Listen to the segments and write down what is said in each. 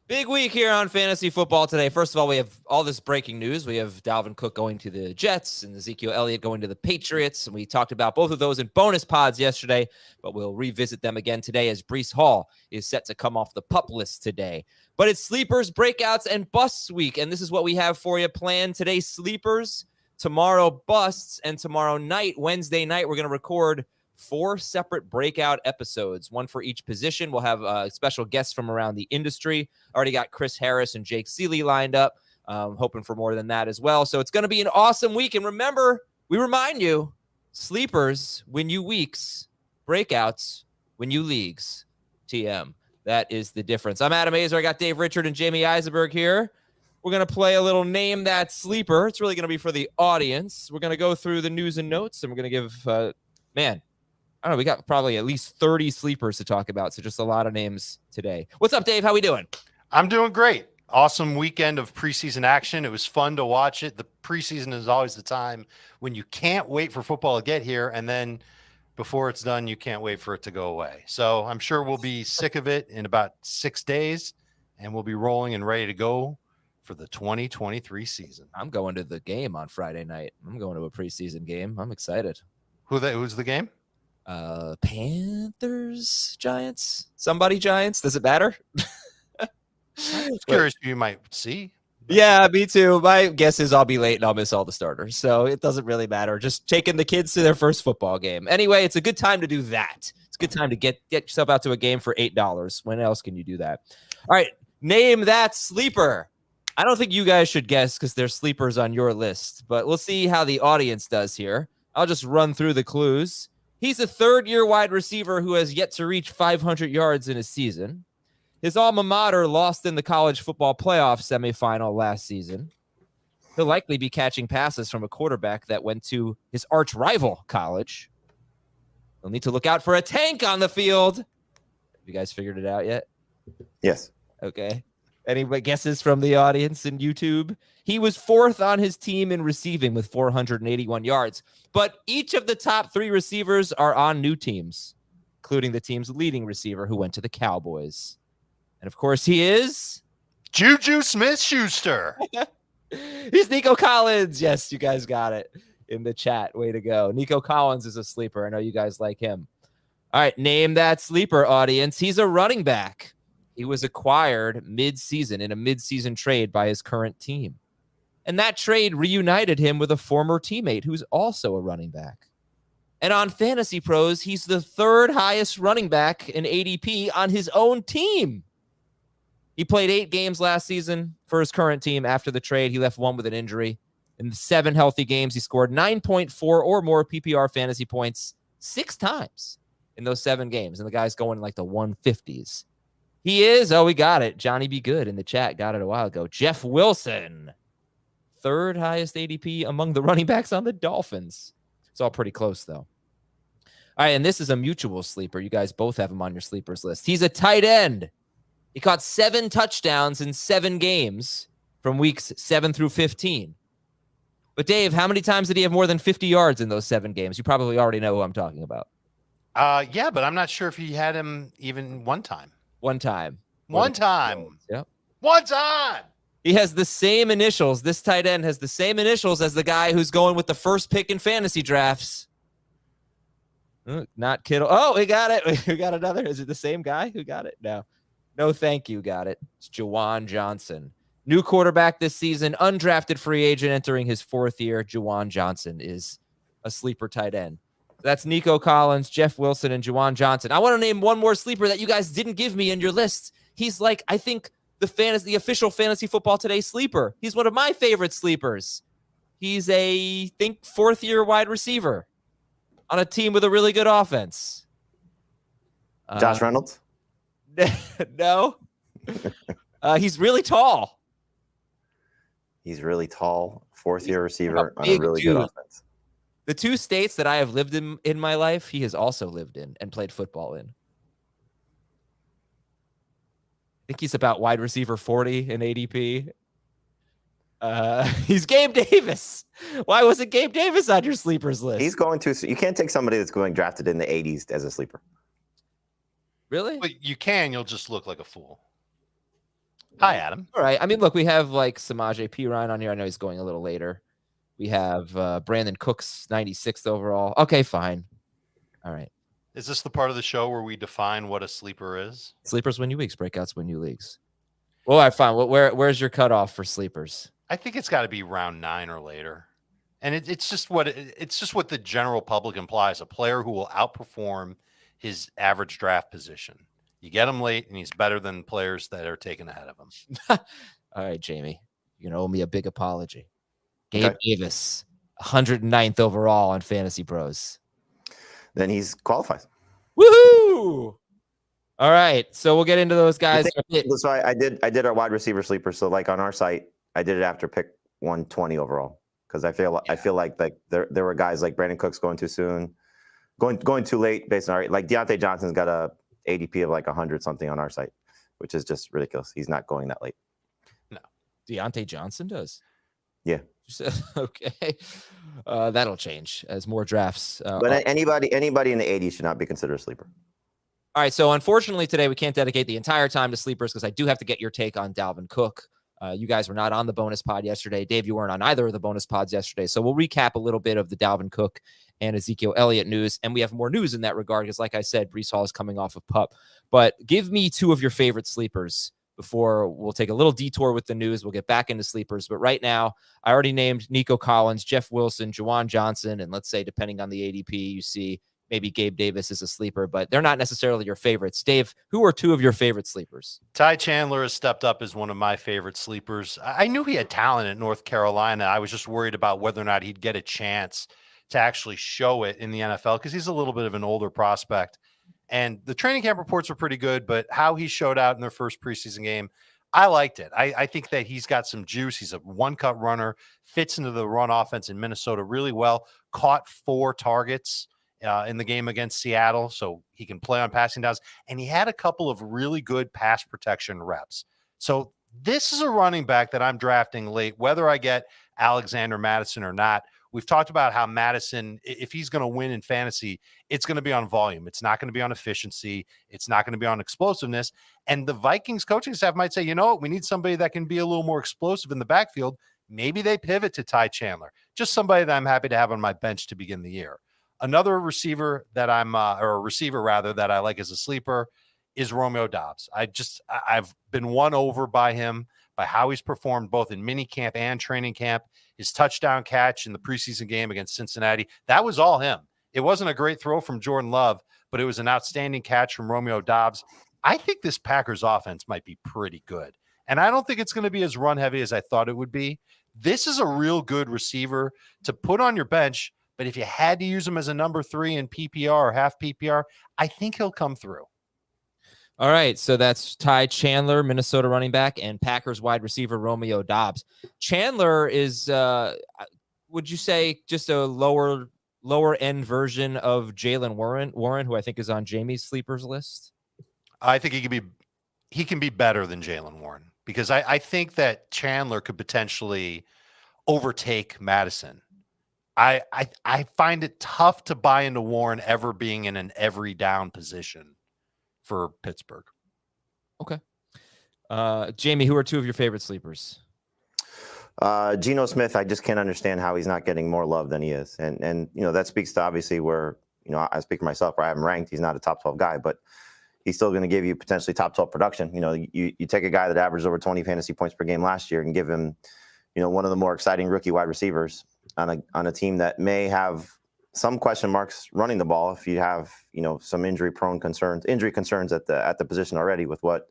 Big week here on Fantasy Football today. First of all, we have all this breaking news. We have Dalvin Cook going to the Jets and Ezekiel Elliott going to the Patriots. And we talked about both of those in bonus pods yesterday, but we'll revisit them again today as Breece Hall is set to come off the PUP list today. But it's sleepers, breakouts, and busts week. And this is what we have for you planned today. Sleepers, tomorrow busts, and tomorrow night, Wednesday night, we're going to record 4 separate breakout episodes, one for each position. We'll have special guests from around the industry. Already got Chris Harris and Jake Seeley lined up. Hoping for more than that as well. So it's going to be an awesome week. And remember, we remind you, sleepers win you weeks, breakouts win you leagues. TM. That is the difference. I'm Adam Azer. I got Dave Richard and Jamie Eisenberg here. We're going to play a little Name That Sleeper. It's really going to be for the audience. We're going to go through the news and notes, and we're going to give, I don't know, we got probably at least 30 sleepers to talk about, so just a lot of names today. What's up, Dave? How we doing? I'm doing great. Awesome weekend of preseason action. It was fun to watch it. The preseason is always the time when you can't wait for football to get here, and then before it's done, you can't wait for it to go away. So I'm sure we'll be sick of it in about 6 days, and we'll be rolling and ready to go for the 2023 season. I'm going to the game on Friday night. I'm going to a preseason game. I'm excited. Who's the game? Panthers, Giants, somebody Giants. Does it matter? I was curious who you might see. Yeah, me too. My guess is I'll be late and I'll miss all the starters. So it doesn't really matter. Just taking the kids to their first football game. Anyway, it's a good time to do that. It's a good time to get yourself out to a game for $8. When else can you do that? All right. Name that sleeper. I don't think you guys should guess because there's sleepers on your list, but we'll see how the audience does here. I'll just run through the clues. He's a third-year wide receiver who has yet to reach 500 yards in a season. His alma mater lost in the college football playoff semifinal last season. He'll likely be catching passes from a quarterback that went to his arch rival college. He'll need to look out for a tank on the field. Have you guys figured it out yet? Yes. Okay. Any guesses from the audience in YouTube? He was 4th on his team in receiving with 481 yards. But each of the top 3 receivers are on new teams, including the team's leading receiver who went to the Cowboys. And, of course, he is... Juju Smith-Schuster. He's Nico Collins. Yes, you guys got it in the chat. Way to go. Nico Collins is a sleeper. I know you guys like him. All right, name that sleeper, audience. He's a running back. He was acquired mid-season in a mid-season trade by his current team. And that trade reunited him with a former teammate who's also a running back. And on Fantasy Pros, he's the 3rd highest running back in ADP on his own team. He played 8 games last season for his current team. After the trade, he left 1 with an injury. In 7 healthy games, he scored 9.4 or more PPR fantasy points 6 times in those 7 games. And the guy's going in like the 150s. He is, we got it. Johnny Be Good in the chat got it a while ago. Jeff Wilson, 3rd highest ADP among the running backs on the Dolphins. It's all pretty close, though. All right, and this is a mutual sleeper. You guys both have him on your sleepers list. He's a tight end. He caught 7 touchdowns in 7 games from weeks 7 through 15. But, Dave, how many times did he have more than 50 yards in those 7 games? You probably already know who I'm talking about. Yeah, but I'm not sure if he had him even one time. One time. Yep. One time. He has the same initials. This tight end has the same initials as the guy who's going with the first pick in fantasy drafts. Not Kittle. Oh, we got it. We got another. Is it the same guy who got it? No, thank you. Got it. It's Juwan Johnson. New quarterback this season, undrafted free agent entering his 4th year. Juwan Johnson is a sleeper tight end. That's Nico Collins, Jeff Wilson, and Juwan Johnson. I want to name one more sleeper that you guys didn't give me in your list. He's like, I think, the official Fantasy Football Today sleeper. He's one of my favorite sleepers. He's a, 4th-year wide receiver on a team with a really good offense. Josh Reynolds? No. He's really tall. He's really tall, 4th-year receiver on a really good offense. The 2 states that I have lived in my life, he has also lived in and played football in. I think he's about wide receiver 40 in ADP. He's Gabe Davis. Why wasn't Gabe Davis on your sleepers list? He's going to. You can't take somebody that's going drafted in the 80s as a sleeper. Really? But you can. You'll just look like a fool. Hi, Adam. All right. I mean, look, we have like Samaje Perine on here. I know he's going a little later. We have Brandon Cooks, 96th overall. Okay, fine. All right. Is this the part of the show where we define what a sleeper is? Sleepers win you weeks, breakouts win you leagues. Well, all right, fine. Well, where's your cutoff for sleepers? I think it's got to be round 9 or later. And it's just what the general public implies, a player who will outperform his average draft position. You get him late, and he's better than players that are taken ahead of him. All right, Jamie, you owe me a big apology. Gabe Davis, 109th overall on Fantasy Pros. Then he's qualified. Woohoo! All right, so we'll get into those guys. So I did our wide receiver sleeper. So like on our site, I did it after pick 120 overall because I feel like there were guys like Brandon Cooks going too soon, going too late based on our, like Deontay Johnson's got a ADP of like 100 something on our site, which is just ridiculous. He's not going that late. No, Deontay Johnson does. Yeah. Okay. That'll change as more drafts. But anybody in the 80s should not be considered a sleeper. All right. So unfortunately today we can't dedicate the entire time to sleepers because I do have to get your take on Dalvin Cook. You guys were not on the bonus pod yesterday. Dave, you weren't on either of the bonus pods yesterday. So we'll recap a little bit of the Dalvin Cook and Ezekiel Elliott news. And we have more news in that regard because like I said, Breece Hall is coming off of PUP. But give me 2 of your favorite sleepers before we'll take a little detour with the news. We'll get back into sleepers. But right now, I already named Nico Collins, Jeff Wilson, Juwan Johnson, and let's say, depending on the ADP, you see maybe Gabe Davis is a sleeper, but they're not necessarily your favorites. Dave, who are 2 of your favorite sleepers? Ty Chandler has stepped up as one of my favorite sleepers. I knew he had talent at North Carolina. I was just worried about whether or not he'd get a chance to actually show it in the NFL because he's a little bit of an older prospect. And the training camp reports were pretty good, but how he showed out in their first preseason game, I liked it. I think that he's got some juice. He's a one-cut runner, fits into the run offense in Minnesota really well, caught 4 targets in the game against Seattle, so he can play on passing downs. And he had a couple of really good pass protection reps. So this is a running back that I'm drafting late, whether I get Alexander Madison or not. We've talked about how Madison, if he's going to win in fantasy, it's going to be on volume. It's not going to be on efficiency. It's not going to be on explosiveness. And the Vikings coaching staff might say, you know what, we need somebody that can be a little more explosive in the backfield. Maybe they pivot to Ty Chandler, just somebody that I'm happy to have on my bench to begin the year. Another receiver that or a receiver rather, that I like as a sleeper is Romeo Doubs. I've been won over by him, by how he's performed both in mini camp and training camp. His touchdown catch in the preseason game against Cincinnati, that was all him. It wasn't a great throw from Jordan Love, but it was an outstanding catch from Romeo Doubs. I think this Packers offense might be pretty good. And I don't think it's going to be as run heavy as I thought it would be. This is a real good receiver to put on your bench, but if you had to use him as a number 3 in PPR or half PPR, I think he'll come through. All right, so that's Ty Chandler, Minnesota running back, and Packers wide receiver Romeo Doubs. Chandler is, would you say, just a lower end version of Jalen Warren, who I think is on Jamie's sleepers list? I think he can be better than Jalen Warren because I think that Chandler could potentially overtake Madison. I find it tough to buy into Warren ever being in an every down position for Pittsburgh. Okay. Jamie, who are 2 of your favorite sleepers? Geno Smith, I just can't understand how he's not getting more love than he is. And that speaks to obviously where, I speak for myself where I have him ranked. He's not a top 12 guy, but he's still going to give you potentially top 12 production. You take a guy that averaged over 20 fantasy points per game last year and give him, one of the more exciting rookie wide receivers on a team that may have some question marks running the ball if you have, some injury concerns at the position already with what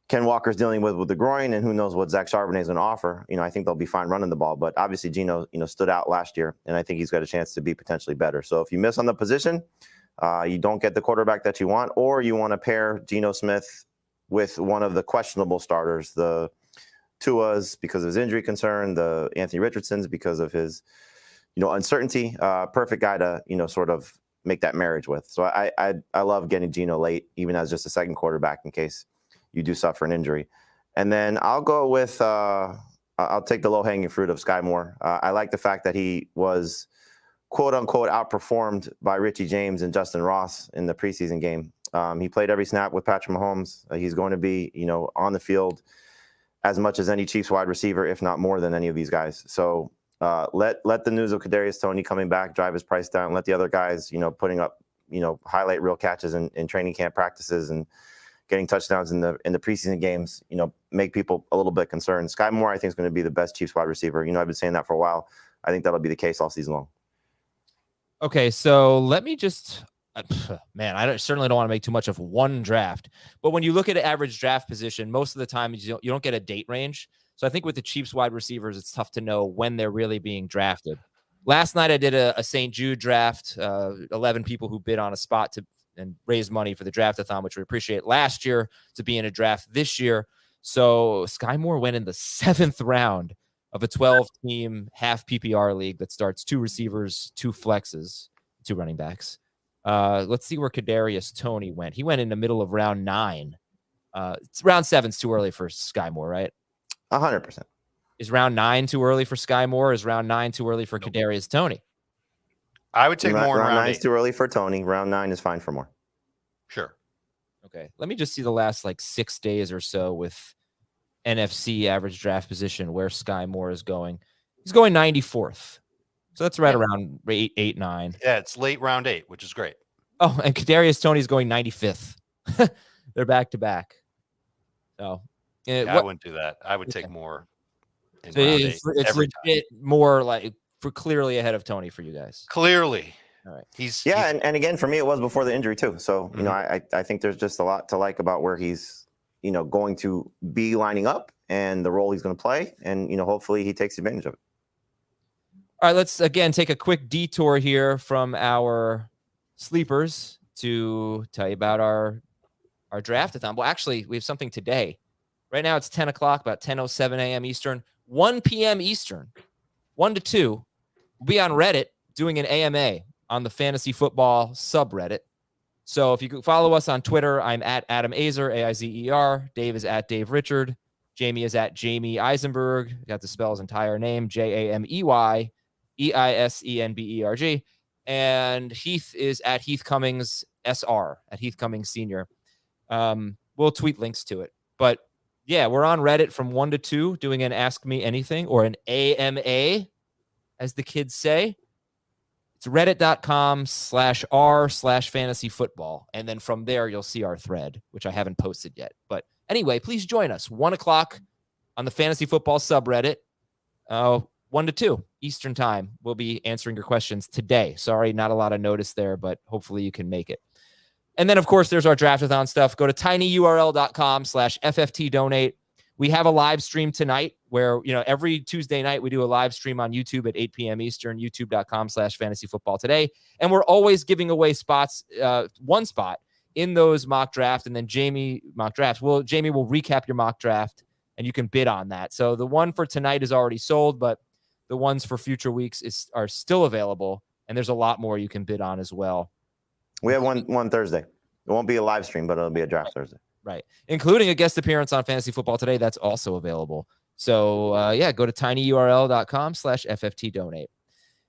Ken Walker's dealing with the groin, and who knows what Zach Charbonnet is going to offer. I think they'll be fine running the ball, but obviously Geno, stood out last year, and I think he's got a chance to be potentially better. So if you miss on the position, you don't get the quarterback that you want, or you want to pair Geno Smith with one of the questionable starters, the Tua's because of his injury concern, the Anthony Richardson's because of his, uncertainty. Perfect guy to, sort of make that marriage with. So I love getting Geno late, even as just a second quarterback in case you do suffer an injury. And then I'll go with I'll take the low-hanging fruit of Sky Moore. I like the fact that he was quote-unquote outperformed by Richie James and Justin Ross in the preseason game. He played every snap with Patrick Mahomes. He's going to be, on the field as much as any Chiefs wide receiver, if not more than any of these guys. So let the news of Kadarius Toney coming back drive his price down. Let the other guys, putting up, highlight reel catches in training camp practices and getting touchdowns in the preseason games, make people a little bit concerned. Sky Moore, I think, is going to be the best Chiefs wide receiver. I've been saying that for a while. I think that'll be the case all season long. Okay, so let me just, man, certainly don't want to make too much of one draft. But when you look at an average draft position, most of the time you don't get a date range. So I think with the Chiefs wide receivers, it's tough to know when they're really being drafted. Last night I did a St. Jude draft, 11 people who bid on a spot and raise money for the draftathon, which we appreciate, last year to be in a draft this year. So Sky Moore went in the 7th round of a 12-team half PPR league that starts 2 receivers, 2 flexes, 2 running backs. Let's see where Kadarius Toney went. He went in the middle of round 9. It's round 7's too early for Sky Moore, right? 100%. Is round 9 too early for Sky Moore? Is round 9 too early for Kadarius Toney? I would take Moore in round 9's 8. too early for Toney. Round 9 is fine for Moore. Sure. Okay. Let me just see the last 6 days or so with NFC average draft position where Sky Moore is going. He's going 94th. So that's right around 8, 9. Yeah, it's late round 8, which is great. Oh, and Kadarius Toney's going 95th. They're back to back. So I wouldn't do that. I would take Moore in so round 8 it's every legit time. more for clearly ahead of Toney for you guys. Clearly. All right. And again, for me, it was before the injury too. So, I think there's just a lot to like about where he's, going to be lining up and the role he's going to play. And, hopefully he takes advantage of it. All right, let's again take a quick detour here from our sleepers to tell you about our draftathon. Well, actually, we have something today. Right now it's 10 o'clock, about 10:07 a.m. Eastern, 1 p.m. Eastern, 1 to 2. We'll be on Reddit doing an AMA on the fantasy football subreddit. So if you could follow us on Twitter, I'm at Adam Azer, Aizer. Dave is at Dave Richard. Jamie is at Jamie Eisenberg. Got to spell his entire name, JameyEisenberg. And Heath is at Heath Cummings SR, at Heath Cummings Senior. We'll tweet links to it. But yeah, we're on Reddit from 1 to 2 doing an Ask Me Anything or an AMA, as the kids say. It's reddit.com/r/fantasy football. And then from there, you'll see our thread, which I haven't posted yet. But anyway, please join us 1 o'clock on the fantasy football subreddit, 1 to 2 Eastern time. We'll be answering your questions today. Sorry, not a lot of notice there, but hopefully you can make it. And then, of course, there's our draftathon stuff. Go to tinyurl.com/FFT donate. We have a live stream tonight where, every Tuesday night we do a live stream on YouTube at 8 p.m. Eastern, youtube.com/fantasyfootballtoday. And we're always giving away spots, one spot in those mock draft, and then Jamie will recap your mock draft and you can bid on that. So the one for tonight is already sold, but the ones for future weeks are still available. And there's a lot more you can bid on as well. We have one Thursday. It won't be a live stream, but it'll be a draft Thursday. Right. Including a guest appearance on Fantasy Football Today. That's also available. So, go to tinyurl.com/FFT donate.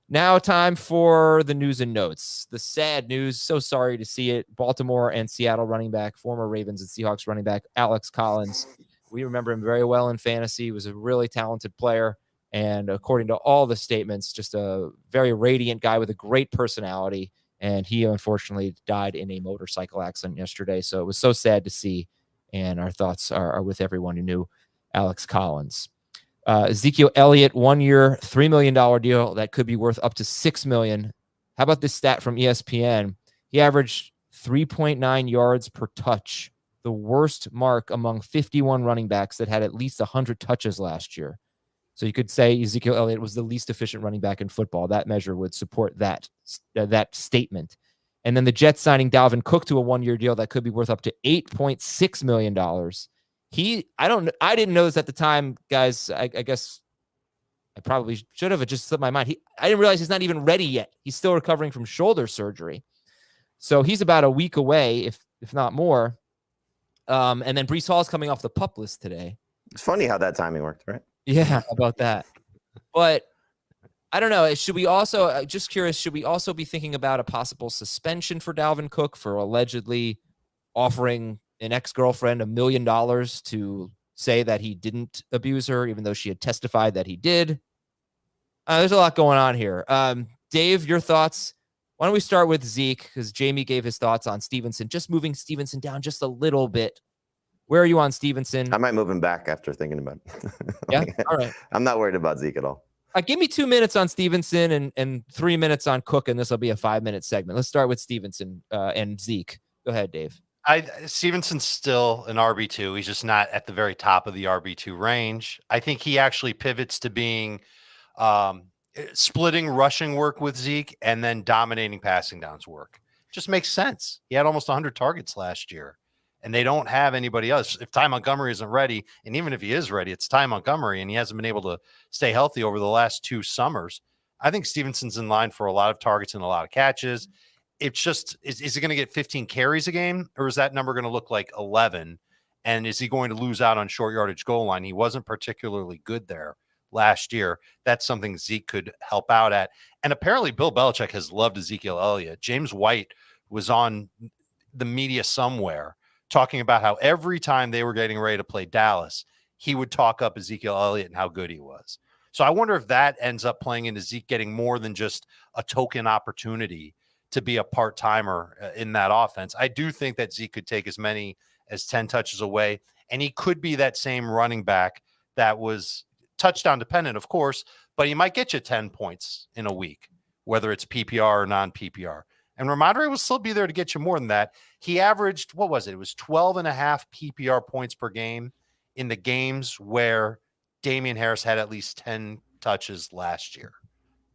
Now time for the news and notes. The sad news, so sorry to see it. Baltimore and Seattle running back, former Ravens and Seahawks running back, Alex Collins. We remember him very well in fantasy. He was a really talented player. And according to all the statements, just a very radiant guy with a great personality. And he unfortunately died in a motorcycle accident yesterday. So it was so sad to see. And our thoughts are with everyone who knew Alex Collins. Ezekiel Elliott, 1 year, $3 million deal that could be worth up to $6 million. How about this stat from ESPN? He averaged 3.9 yards per touch, the worst mark among 51 running backs that had at least 100 touches last year. So you could say Ezekiel Elliott was the least efficient running back in football. That measure would support that statement. And then the Jets signing Dalvin Cook to a 1 year deal that could be worth up to $8.6 million. I didn't know this at the time, guys. I guess I probably should have. It just slipped my mind. I didn't realize he's not even ready yet. He's still recovering from shoulder surgery. So he's about a week away, if not more. And then Breece Hall's coming off the PUP list today. It's funny how that timing worked, right? Yeah, how about that? But I don't know. Should we also, just curious, should we also be thinking about a possible suspension for Dalvin Cook for allegedly offering an ex-girlfriend $1 million to say that he didn't abuse her, even though she had testified that he did. There's a lot going on here. Dave, your thoughts? Why don't we start with Zeke, because Jamie gave his thoughts on Stevenson, just moving Stevenson down just a little bit. Where are you on Stevenson? I might move him back after thinking about it. Yeah, all right. I'm not worried about Zeke at all. Give me 2 minutes on Stevenson and 3 minutes on Cook, and this will be a 5-minute segment. Let's start with Stevenson and Zeke. Go ahead, Dave. Stevenson's still an RB2. He's just not at the very top of the RB2 range. I think he actually pivots to being splitting rushing work with Zeke and then dominating passing downs work. Just makes sense. He had almost 100 targets last year, and they don't have anybody else. If Ty Montgomery isn't ready, and even if he is ready, it's Ty Montgomery, and he hasn't been able to stay healthy over the last 2 summers. I think Stevenson's in line for a lot of targets and a lot of catches. It's just, is he going to get 15 carries a game, or is that number going to look like 11? And is he going to lose out on short yardage goal line? He wasn't particularly good there last year. That's something Zeke could help out at. And apparently Bill Belichick has loved Ezekiel Elliott. James White was on the media somewhere talking about how every time they were getting ready to play Dallas, he would talk up Ezekiel Elliott and how good he was. So I wonder if that ends up playing into Zeke getting more than just a token opportunity to be a part-timer in that offense. I do think that Zeke could take as many as 10 touches away, and he could be that same running back that was touchdown dependent, of course, but he might get you 10 points in a week, whether it's PPR or non-PPR. And Ramondre will still be there to get you more than that. He averaged, what was it? It was 12 and a half PPR points per game in the games where Damian Harris had at least 10 touches last year.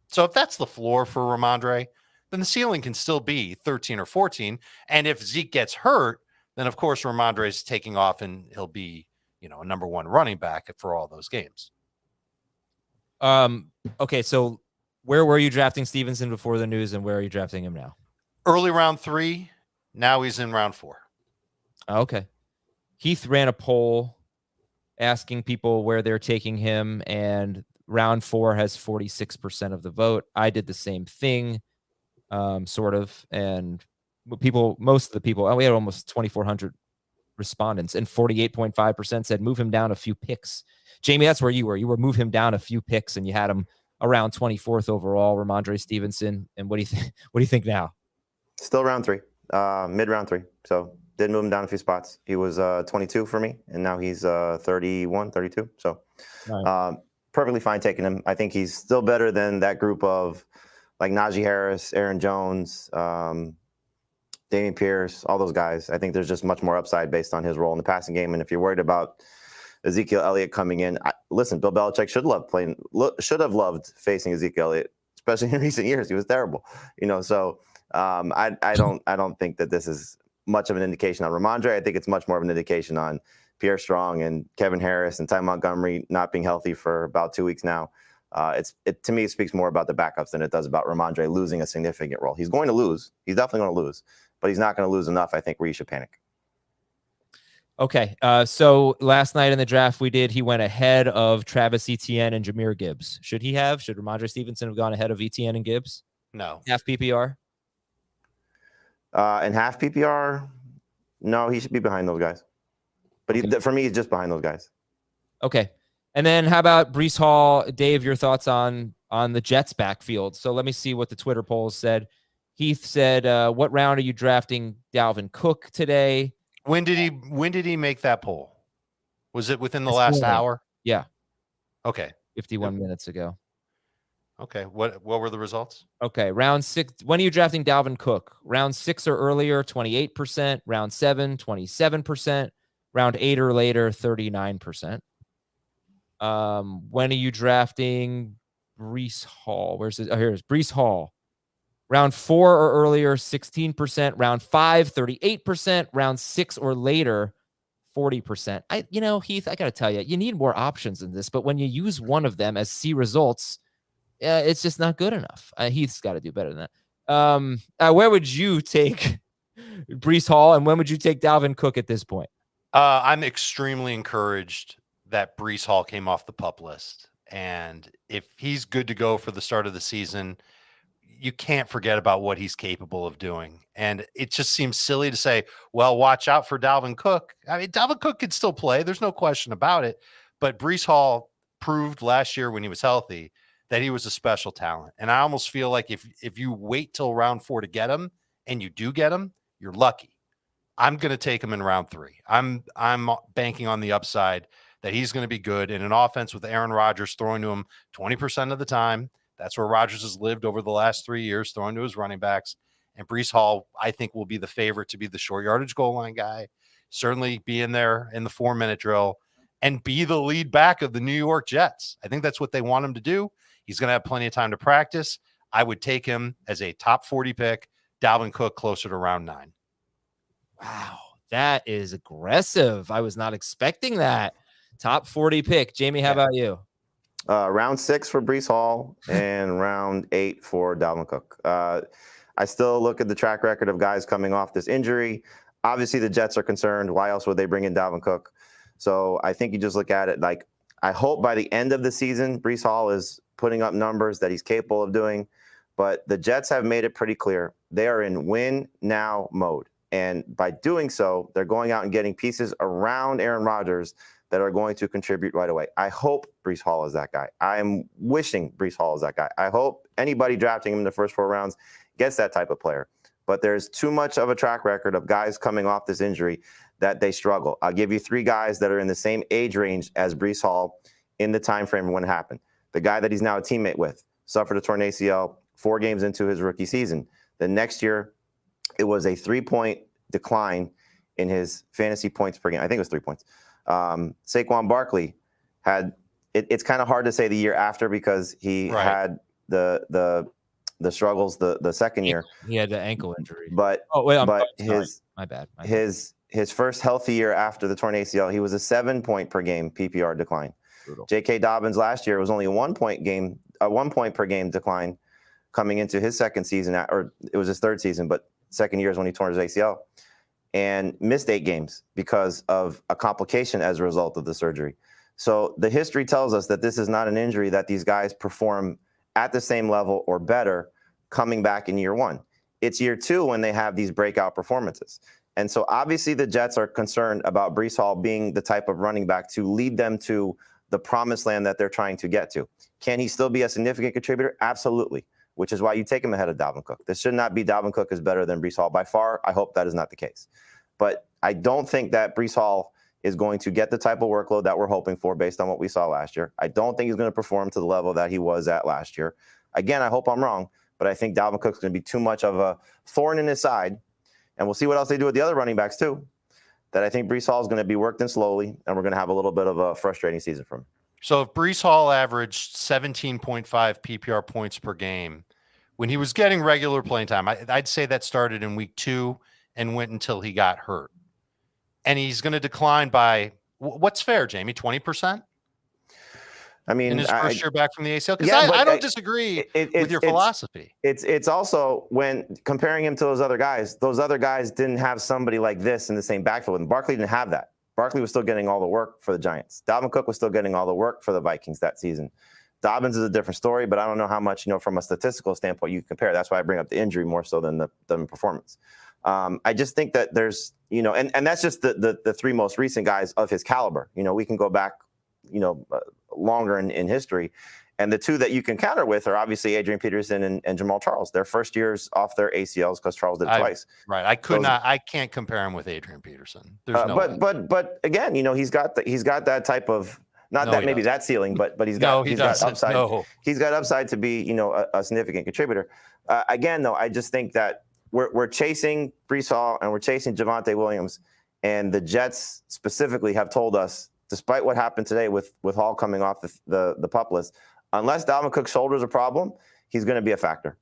So if that's the floor for Ramondre, then the ceiling can still be 13 or 14. And if Zeke gets hurt, then of course Ramondre is taking off and he'll be, a number 1 running back for all those games. Okay, so where were you drafting Stevenson before the news, and where are you drafting him now? Early round 3. Now he's in round 4. Okay. Heath ran a poll asking people where they're taking him, and round 4 has 46% of the vote. I did the same thing. Sort of, and most of the people, we had almost 2,400 respondents, and 48.5% said move him down a few picks. Jamie, that's where you were. You were move him down a few picks, and you had him around 24th overall, Ramondre Stevenson. And what do you think? What do you think now? Still round 3, mid round 3. So did move him down a few spots. He was 22 for me, and now he's 31, 32. So perfectly fine taking him. I think he's still better than that group of like Najee Harris, Aaron Jones, Damian Pierce, all those guys. I think there's just much more upside based on his role in the passing game. And if you're worried about Ezekiel Elliott coming in, listen, Bill Belichick should have loved facing Ezekiel Elliott, especially in recent years. He was terrible, So I don't think that this is much of an indication on Ramondre. I think it's much more of an indication on Pierre Strong and Kevin Harris and Ty Montgomery not being healthy for about 2 weeks now. To me, it speaks more about the backups than it does about Ramondre losing a significant role. He's going to lose. He's definitely going to lose, but he's not going to lose enough, I think, where you should panic. Okay. So last night in the draft he went ahead of Travis Etienne and Jahmyr Gibbs. Should Ramondre Stevenson have gone ahead of Etienne and Gibbs? No. Half PPR? In half PPR, no, he should be behind those guys. But Okay. For me, he's just behind those guys. Okay. And then how about Breece Hall? Dave, your thoughts on the Jets backfield? So let me see what the Twitter polls said. Heath said, what round are you drafting Dalvin Cook today? When did he make that poll? Was it within the last hour? Yeah. Okay. 51 minutes ago. Okay. What were the results? Okay. Round 6. When are you drafting Dalvin Cook? Round 6 or earlier, 28%. Round 7, 27%. Round 8 or later, 39%. When are you drafting Breece Hall? Where's it? Oh, here's Breece Hall. Round 4 or earlier, 16%. Round 5, 38%. Round 6 or later, 40%. Heath, I got to tell you, you need more options in this, but when you use one of them as C results, it's just not good enough. Heath's got to do better than that. Where would you take Breece Hall, and when would you take Dalvin Cook at this point? I'm extremely encouraged that Breece Hall came off the PUP list. And if he's good to go for the start of the season, you can't forget about what he's capable of doing. And it just seems silly to say, well, watch out for Dalvin Cook. I mean, Dalvin Cook could still play. There's no question about it. But Breece Hall proved last year when he was healthy that he was a special talent. And I almost feel like if you wait till round 4 to get him and you do get him, you're lucky. I'm going to take him in round 3. I'm banking on the upside that he's going to be good in an offense with Aaron Rodgers throwing to him 20% of the time. That's where Rodgers has lived over the last 3 years, throwing to his running backs. And Breece Hall, I think, will be the favorite to be the short yardage goal line guy, certainly be in there in the 4-minute drill and be the lead back of the New York Jets. I think that's what they want him to do. He's going to have plenty of time to practice. I would take him as a top 40 pick, Dalvin Cook closer to round 9. Wow, that is aggressive. I was not expecting that. Top 40 pick. Jamie, how about you? Round 6 for Breece Hall and round 8 for Dalvin Cook. I still look at the track record of guys coming off this injury. Obviously, the Jets are concerned. Why else would they bring in Dalvin Cook? So I think you just look at it like, I hope by the end of the season, Breece Hall is putting up numbers that he's capable of doing. But the Jets have made it pretty clear. They are in win now mode. And by doing so, they're going out and getting pieces around Aaron Rodgers that are going to contribute right away. I hope Breece Hall is that guy. I'm wishing Breece Hall is that guy. I hope anybody drafting him in the first 4 rounds gets that type of player. But there's too much of a track record of guys coming off this injury that they struggle. I'll give you 3 guys that are in the same age range as Breece Hall in the time frame when it happened. The guy that he's now a teammate with suffered a torn ACL 4 games into his rookie season. The next year, it was a 3-point decline in his fantasy points per game. I think it was 3 points. Saquon Barkley had it's kind of hard to say the year after because he had the struggles the second year. He had the ankle injury. But my bad. His first healthy year after the torn ACL, he was a 7-point per game PPR decline. Brutal. J.K. Dobbins last year was only a 1 point per game decline coming into his second season, or it was his third season, but second year is when he tore his ACL, and missed 8 games because of a complication as a result of the surgery. So the history tells us that this is not an injury that these guys perform at the same level or better coming back in year 1. It's year 2 when they have these breakout performances. And so obviously the Jets are concerned about Breece Hall being the type of running back to lead them to the promised land that they're trying to get to. Can he still be a significant contributor? Absolutely, which is why you take him ahead of Dalvin Cook. This should not be Dalvin Cook is better than Breece Hall by far. I hope that is not the case. But I don't think that Breece Hall is going to get the type of workload that we're hoping for based on what we saw last year. I don't think he's going to perform to the level that he was at last year. Again, I hope I'm wrong, but I think Dalvin Cook's going to be too much of a thorn in his side. And we'll see what else they do with the other running backs too. That I think Breece Hall is going to be worked in slowly, and we're going to have a little bit of a frustrating season from him. So if Breece Hall averaged 17.5 PPR points per game when he was getting regular playing time, I'd say that started in week 2 and went until he got hurt. And he's going to decline by, what's fair, Jamie, 20%? I mean, in his first year back from the ACL? Because I don't disagree with your philosophy. It's also when comparing him to those other guys didn't have somebody like this in the same backfield. And Barkley didn't have that. Barkley was still getting all the work for the Giants. Dalvin Cook was still getting all the work for the Vikings that season. Dobbins is a different story, but I don't know how much, from a statistical standpoint you compare. That's why I bring up the injury more so than the performance. I just think that there's, and that's just the 3 most recent guys of his caliber. We can go back, longer in history. And the 2 that you can counter with are obviously Adrian Peterson and Jamal Charles. Their first years off their ACLs because Charles did twice. Right. I can't compare him with Adrian Peterson. There's no way. But again, he's got that type of, maybe that ceiling, but he's got upside. No. He's got upside to be, a significant contributor. Again, though, I just think that we're chasing Breece Hall and we're chasing Javonte Williams, and the Jets specifically have told us, despite what happened today with Hall coming off the PUP list, unless Dalvin Cook's shoulder is a problem, he's going to be a factor.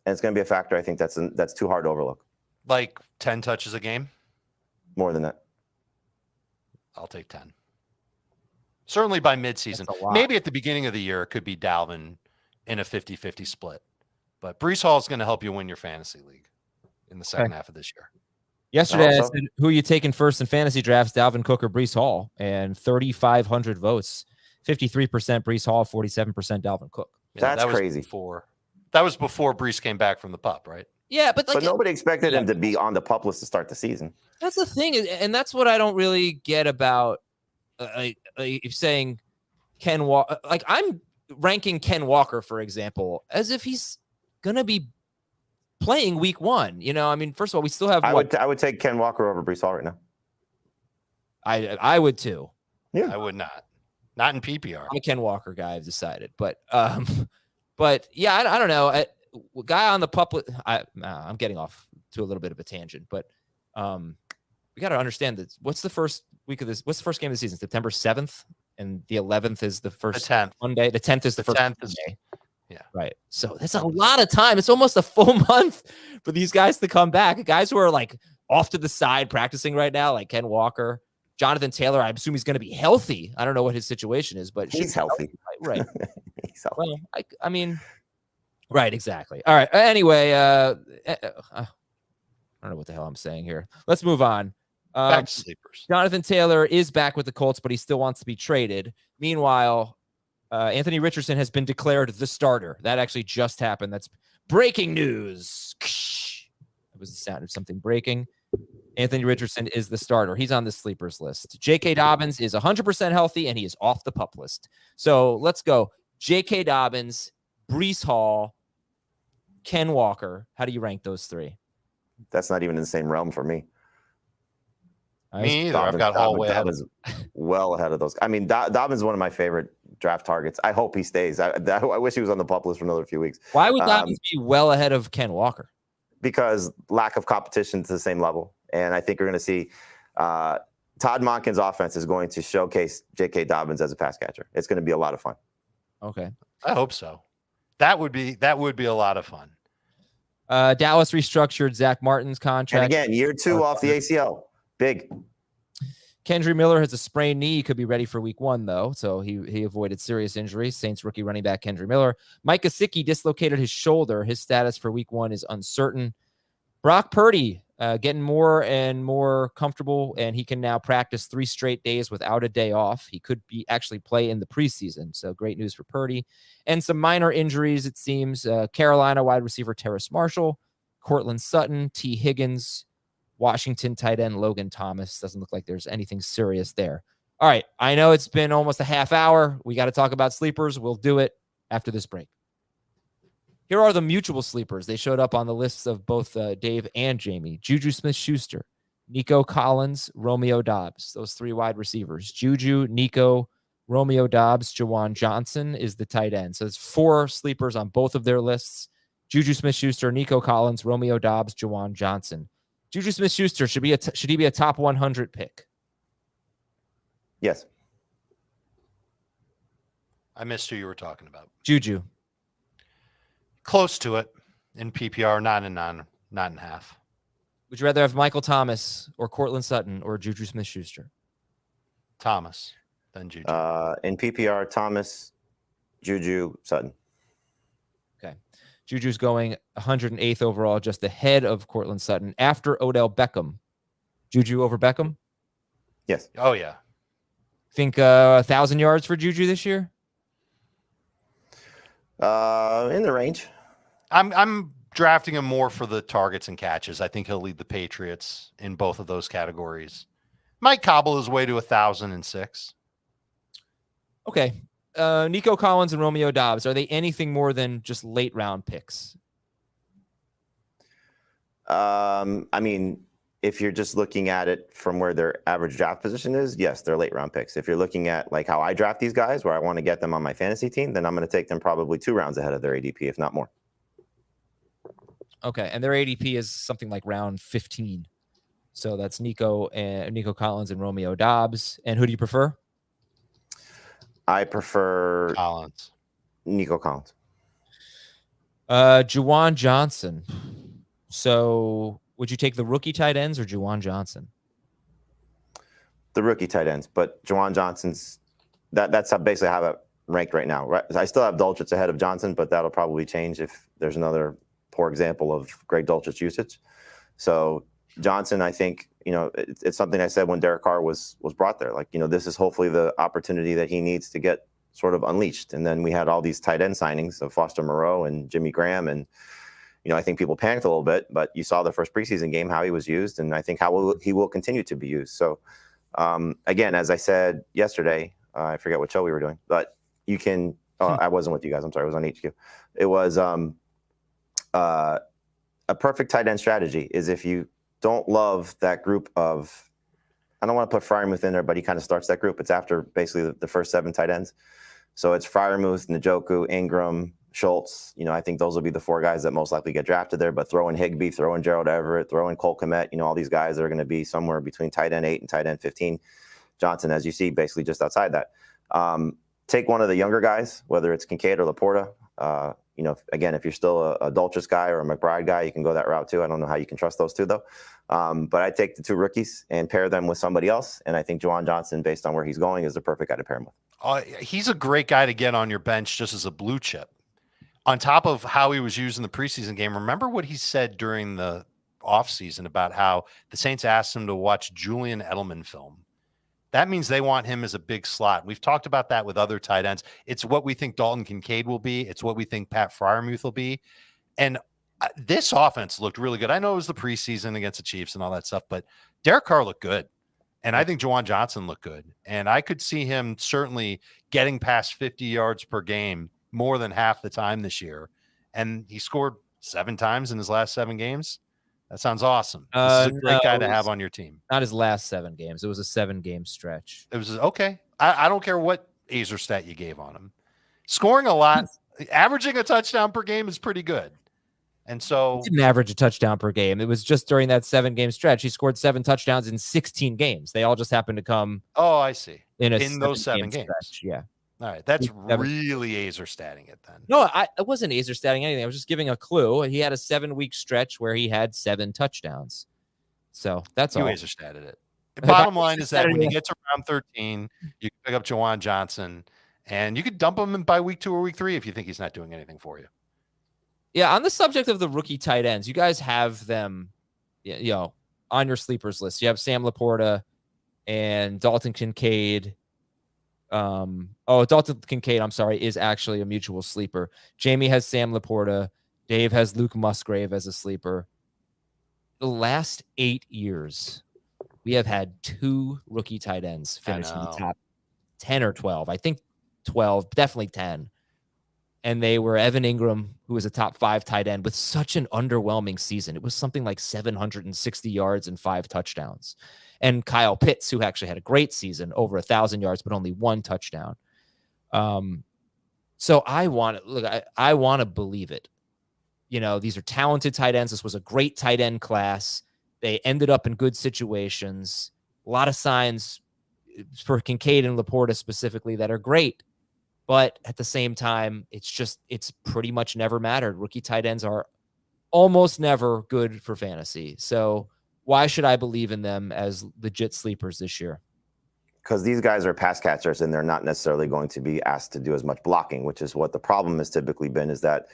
And it's going to be a factor I think that's too hard to overlook. Like 10 touches a game? More than that. I'll take 10. Certainly by midseason. Maybe at the beginning of the year, it could be Dalvin in a 50-50 split. But Breece Hall is going to help you win your fantasy league in the second half of this year. Yesterday, I said, who are you taking first in fantasy drafts, Dalvin Cook or Breece Hall? And 3,500 votes. 53% Breece Hall, 47% Dalvin Cook. Yeah, that's crazy. That was before Brees came back from the PUP, right? Yeah, but like, But nobody expected him to be on the PUP list to start the season. that's the thing, and that's what I don't really get about if saying Ken Walker. Like, I'm ranking Ken Walker, for example, as if he's gonna be playing week 1. You know, I mean, first of all, we still have. I would take Ken Walker over Brees Hall right now. I would too. Yeah, I would not. Not in PPR. I'm a Ken Walker guy, I've decided. But yeah, I don't know. Guy on the PUP. I'm getting off to a little bit of a tangent, but we got to understand that. What's the first week of this? What's the first game of the season? September 7th, and the 11th is the first. The 10th. Monday. The 10th is the first. 10th Monday. Yeah. Right. So that's a lot of time. It's almost a full month for these guys to come back. Guys who are like off to the side practicing right now, like Ken Walker, Jonathan Taylor. I assume he's going to be healthy. I don't know what his situation is, but he's healthy. Right. He's healthy. Well, I mean, right. Exactly. All right. Anyway, I don't know what the hell I'm saying here. Let's move on. Back to sleepers. Jonathan Taylor is back with the Colts, but he still wants to be traded. Meanwhile, Anthony Richardson has been declared the starter. That actually just happened. That's breaking news. It was the sound of something breaking. Anthony Richardson is the starter. He's on the sleepers list. J.K. Dobbins is 100% healthy, and he is off the PUP list. So let's go. J.K. Dobbins, Brees Hall, Ken Walker. How do you rank those three? That's not even in the same realm for me. Me either. I've got Hall way ahead. Well ahead of those. I mean, Dobbins is one of my favorite draft targets. I hope he stays. I wish he was on the PUP list for another few weeks. Why would Dobbins be well ahead of Ken Walker? Because lack of competition to the same level. And I think we're going to see Todd Monken's offense is going to showcase J.K. Dobbins as a pass catcher. It's going to be a lot of fun. Okay. I hope so. That would be a lot of fun. Dallas restructured Zach Martin's contract. And again, year 2 off the ACL. Big. Kendry Miller has a sprained knee. He could be ready for week 1, though. So he avoided serious injury. Saints rookie running back Kendry Miller. Mike Gesicki dislocated his shoulder. His status for week 1 is uncertain. Brock Purdy getting more and more comfortable, and he can now practice 3 straight days without a day off. He could actually play in the preseason. So great news for Purdy. And some minor injuries, it seems. Carolina wide receiver Terrace Marshall, Cortland Sutton, T. Higgins, Washington tight end Logan Thomas. Doesn't look like there's anything serious there. All right. I know it's been almost a half hour. We got to talk about sleepers. We'll do it after this break. Here are the mutual sleepers. They showed up on the lists of both Dave and Jamie. Juju Smith-Schuster, Nico Collins, Romeo Doubs. Those 3 wide receivers. Juju, Nico, Romeo Doubs, Jawan Johnson is the tight end. So there's 4 sleepers on both of their lists. Juju Smith-Schuster, Nico Collins, Romeo Doubs, Jawan Johnson. Juju Smith-Schuster, should he be a top 100 pick? Yes. I missed who you were talking about. Juju. Close to it in PPR, not in half. Would you rather have Michael Thomas or Cortland Sutton or Juju Smith-Schuster? Thomas, then Juju. In PPR, Thomas, Juju, Sutton. Okay. Juju's going 108th overall, just ahead of Cortland Sutton after Odell Beckham. Juju over Beckham? Yes. Oh, yeah. Think 1,000 yards for Juju this year? In the range. I'm drafting him more for the targets and catches. I think he'll lead the Patriots in both of those categories. Might cobble his way to 1,006. Okay. Nico Collins and Romeo Doubs, are they anything more than just late round picks? I mean, if you're just looking at it from where their average draft position is, yes, they're late round picks. If you're looking at like how I draft these guys, where I want to get them on my fantasy team, then I'm going to take them probably 2 rounds ahead of their ADP, if not more. Okay, and their ADP is something like round 15. So that's Nico Collins and Romeo Doubs. And who do you prefer? I prefer Collins. Nico Collins. Jawan Johnson. So would you take the rookie tight ends or Jawan Johnson? The rookie tight ends, but Jawan Johnson's that's basically how it ranked right now. Right, I still have Dulcich ahead of Johnson, but that'll probably change if there's another poor example of Greg Dulcich usage. So Johnson, I think, it's something I said when Derek Carr was brought there. Like, this is hopefully the opportunity that he needs to get sort of unleashed. And then we had all these tight end signings of Foster Moreau and Jimmy Graham. And, I think people panicked a little bit, but you saw the first preseason game, how he was used, and I think he will continue to be used. So, again, as I said yesterday, I forget what show we were doing, but you can, I wasn't with you guys. I'm sorry. I was on HQ. It was a perfect tight end strategy is if you don't love that group of, I don't want to put Freiermuth in there, but he kind of starts that group. It's after basically the first 7 tight ends. So it's Freiermuth, Njoku, Ingram, Schultz. I think those will be the 4 guys that most likely get drafted there, but throw in Higbee, throw in Gerald Everett, throw in Cole Kmet, all these guys are going to be somewhere between tight end 8 and tight end 15. Johnson, as you see, basically just outside that. Take one of the younger guys, whether it's Kincaid or Laporta. Again, if you're still a Dulcich guy or a McBride guy, you can go that route too. I don't know how you can trust those two though. But I take the 2 rookies and pair them with somebody else. And I think Juwan Johnson, based on where he's going, is the perfect guy to pair him with. He's a great guy to get on your bench just as a blue chip. On top of how he was used in the preseason game, remember what he said during the offseason about how the Saints asked him to watch Julian Edelman film. That means they want him as a big slot. We've talked about that with other tight ends. It's what we think Dalton Kincaid will be. It's what we think Pat Freiermuth will be. And this offense looked really good. I know it was the preseason against the Chiefs and all that stuff, but Derek Carr looked good. And I think Juwan Johnson looked good. And I could see him certainly getting past 50 yards per game more than half the time this year. And he scored 7 times in his last 7 games. That sounds awesome. This is a great guy to have on your team. Not his last 7 games. It was a 7-game stretch. It was okay. I don't care what Azer stat you gave on him. Scoring a lot, averaging a touchdown per game is pretty good. And so he didn't average a touchdown per game. It was just during that 7-game stretch. He scored 7 touchdowns in 16 games. They all just happened to come. Oh, I see. In those 7 games. Stretch. Yeah. All right. That's really Azer statting it then. No, I wasn't Azer statting anything. I was just giving a clue. He had a 7-week stretch where he had 7 touchdowns. So that's all. Azer statted it. The bottom line is that when you get to round 13, you can pick up Juwan Johnson and you could dump him by week 2 or week 3 if you think he's not doing anything for you. Yeah. On the subject of the rookie tight ends, you guys have them, on your sleepers list. You have Sam Laporta and Dalton Kincaid. Dalton Kincaid, I'm sorry, is actually a mutual sleeper. Jamie has Sam Laporta. Dave has Luke Musgrave as a sleeper. The last 8 years, we have had 2 rookie tight ends finish in the top 10 or 12. I think 12, definitely 10. And they were Evan Ingram, who was a top 5 tight end with such an underwhelming season. It was something like 760 yards and 5 touchdowns. And Kyle Pitts, who actually had a great season, over 1,000 yards, but only 1 touchdown. So I want to believe it. These are talented tight ends. This was a great tight end class. They ended up in good situations. A lot of signs for Kincaid and Laporta specifically that are great. But at the same time, it's pretty much never mattered. Rookie tight ends are almost never good for fantasy. So why should I believe in them as legit sleepers this year? Because these guys are pass catchers and they're not necessarily going to be asked to do as much blocking, which is what the problem has typically been, is that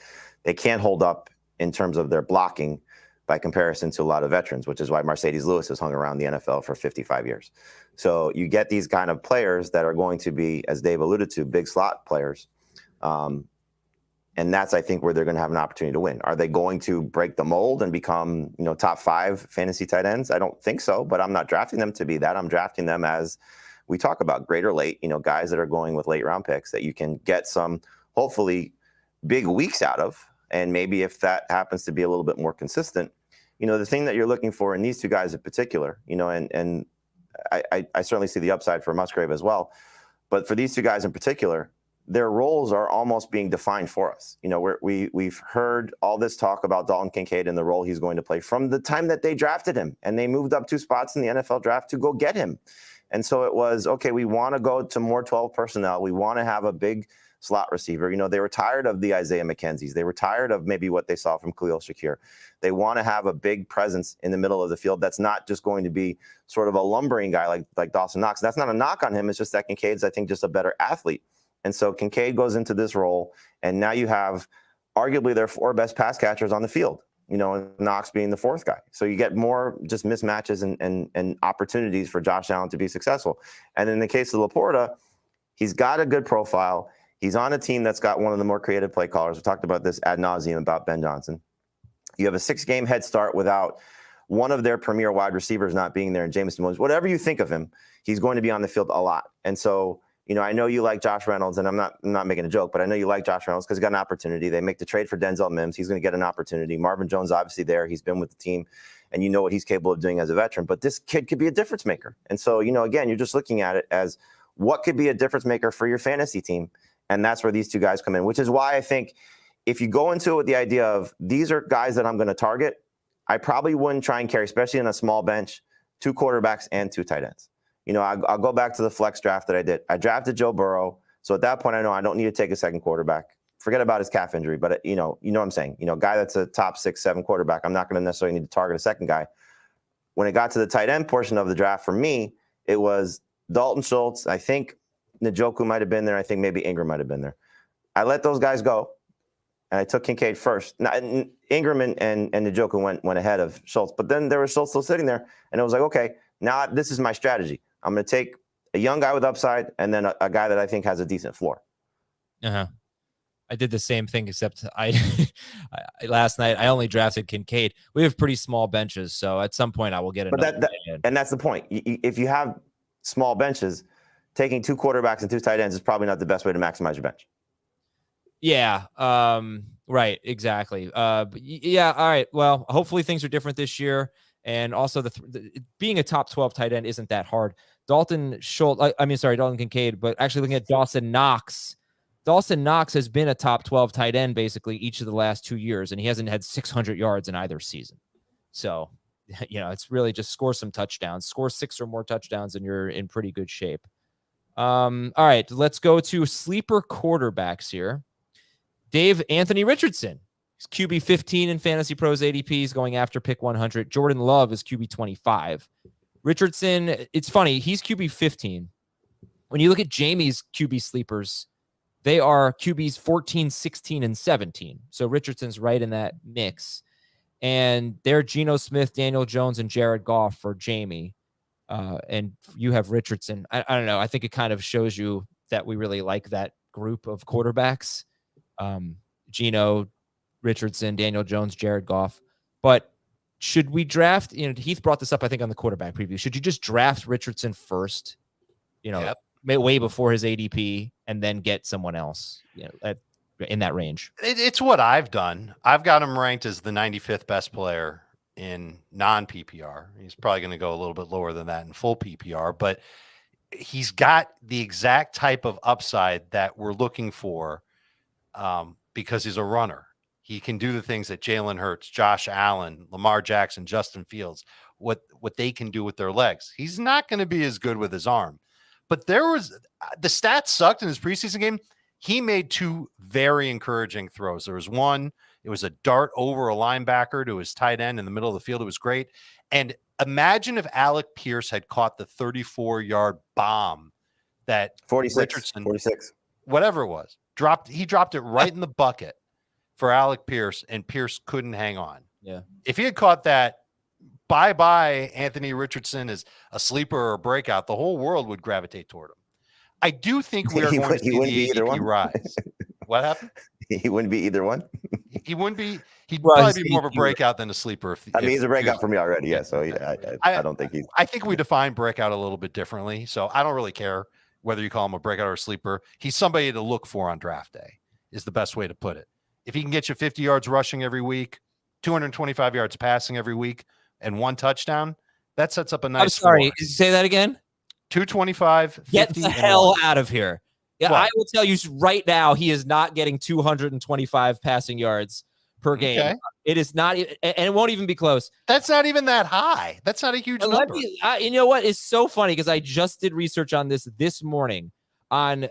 they can't hold up in terms of their blocking by comparison to a lot of veterans, which is why Mercedes Lewis has hung around the NFL for 55 years. So you get these kind of players that are going to be, as Dave alluded to, big slot players. And that's, I think, where they're going to have an opportunity to win. Are they going to break the mold and become, top 5 fantasy tight ends? I don't think so, but I'm not drafting them to be that. I'm drafting them as we talk about great or late, guys that are going with late round picks that you can get some, hopefully, big weeks out of. And maybe if that happens to be a little bit more consistent, the thing that you're looking for in these 2 guys in particular, and I certainly see the upside for Musgrave as well. But for these 2 guys in particular, their roles are almost being defined for us. We've heard all this talk about Dalton Kincaid and the role he's going to play from the time that they drafted him, and they moved up 2 spots in the NFL draft to go get him. And so it was, okay, we want to go to more 12 personnel. We want to have a big slot receiver. They were tired of the Isaiah McKenzie's. They were tired of maybe what they saw from Khalil Shakir. They want to have a big presence in the middle of the field that's not just going to be sort of a lumbering guy like Dawson Knox. That's not a knock on him. It's just that Kincaid's, I think, just a better athlete. And so Kincaid goes into this role, and now you have arguably their 4 best pass catchers on the field, Knox being the 4th guy. So you get more just mismatches and opportunities for Josh Allen to be successful. And in the case of Laporta, he's got a good profile. He's on a team that's got one of the more creative play callers. We talked about this ad nauseum about Ben Johnson. You have a 6-game head start without one of their premier wide receivers not being there, and Jameson Williams. Whatever you think of him, he's going to be on the field a lot. And so, I know you like Josh Reynolds, and I'm not making a joke, but I know you like Josh Reynolds because he got an opportunity. They make the trade for Denzel Mims. He's going to get an opportunity. Marvin Jones, obviously there. He's been with the team, and you know what he's capable of doing as a veteran. But this kid could be a difference maker. And so, again, you're just looking at it as what could be a difference maker for your fantasy team. And that's where these two guys come in, which is why I think if you go into it with the idea of these are guys that I'm going to target, I probably wouldn't try and carry, especially in a small bench, 2 quarterbacks and 2 tight ends. I'll go back to the flex draft that I did. I drafted Joe Burrow. So at that point, I know I don't need to take a second quarterback. Forget about his calf injury, but you know what I'm saying. Guy that's a top 6, 7 quarterback, I'm not going to necessarily need to target a second guy. When it got to the tight end portion of the draft for me, it was Dalton Schultz. I think Njoku might have been there. I think maybe Ingram might have been there. I let those guys go, and I took Kincaid first. Now, Ingram and Njoku went ahead of Schultz, but then there was Schultz still sitting there, and it was like, okay, now this is my strategy. I'm going to take a young guy with upside and then a guy that I think has a decent floor. I did the same thing, except last night I only drafted Kincaid. We have pretty small benches, so at some point I will get another. And that's the point. If you have small benches, taking 2 quarterbacks and 2 tight ends is probably not the best way to maximize your bench. Yeah. Right. Exactly. But yeah. All right. Well, hopefully things are different this year. And also being a top 12 tight end isn't that hard. Dalton Kincaid, but actually looking at Dawson Knox. Dawson Knox has been a top 12 tight end basically each of the last 2 years, and he hasn't had 600 yards in either season. So, it's really just score some touchdowns, score 6 or more touchdowns, and you're in pretty good shape. All right, let's go to sleeper quarterbacks here. Dave, Anthony Richardson. He's QB 15 in Fantasy Pros ADP. He's going after pick 100. Jordan Love is QB 25. Richardson, it's funny, he's QB 15. When you look at Jamie's QB sleepers, they are QBs 14, 16, and 17. So Richardson's right in that mix. And they're Geno Smith, Daniel Jones, and Jared Goff for Jamie. And you have Richardson. I don't know. I think it kind of shows you that we really like that group of quarterbacks. Geno, Richardson, Daniel Jones, Jared Goff. But should we draft, Heath brought this up, I think, on the quarterback preview. Should you just draft Richardson first, way before his ADP, and then get someone else, in that range? It's what I've done. I've got him ranked as the 95th best player in non-PPR. He's probably going to go a little bit lower than that in full PPR, but he's got the exact type of upside that we're looking for because he's a runner. He can do the things that Jalen Hurts, Josh Allen, Lamar Jackson, Justin Fields, what they can do with their legs. He's not going to be as good with his arm. But the stats sucked in his preseason game. He made 2 very encouraging throws. There was one, it was a dart over a linebacker to his tight end in the middle of the field. It was great. And imagine if Alec Pierce had caught the 34-yard bomb that 46, whatever it was, he dropped it right in the bucket for Alec Pierce, and Pierce couldn't hang on. Yeah. If he had caught that, bye-bye Anthony Richardson is a sleeper or a breakout, the whole world would gravitate toward him. I do think we are going to see the ADP rise. What happened? He wouldn't be either one. He wouldn't be. He'd probably be more of a breakout than a sleeper. He's a breakout for me already. Yeah, so I don't think he's. I think we define breakout a little bit differently. So I don't really care whether you call him a breakout or a sleeper. He's somebody to look for on draft day, is the best way to put it. If he can get you 50 yards rushing every week, 225 yards passing every week, and 1 touchdown, that sets up a nice. I'm sorry. floor. Say that again. 225. 50, Get the hell out of here. Yeah, what? I will tell you right now, he is not getting 225 passing yards per game. Okay. It is not, and it won't even be close. That's not even that high. That's not a huge number. You know what? It's so funny because I just did research on this morning on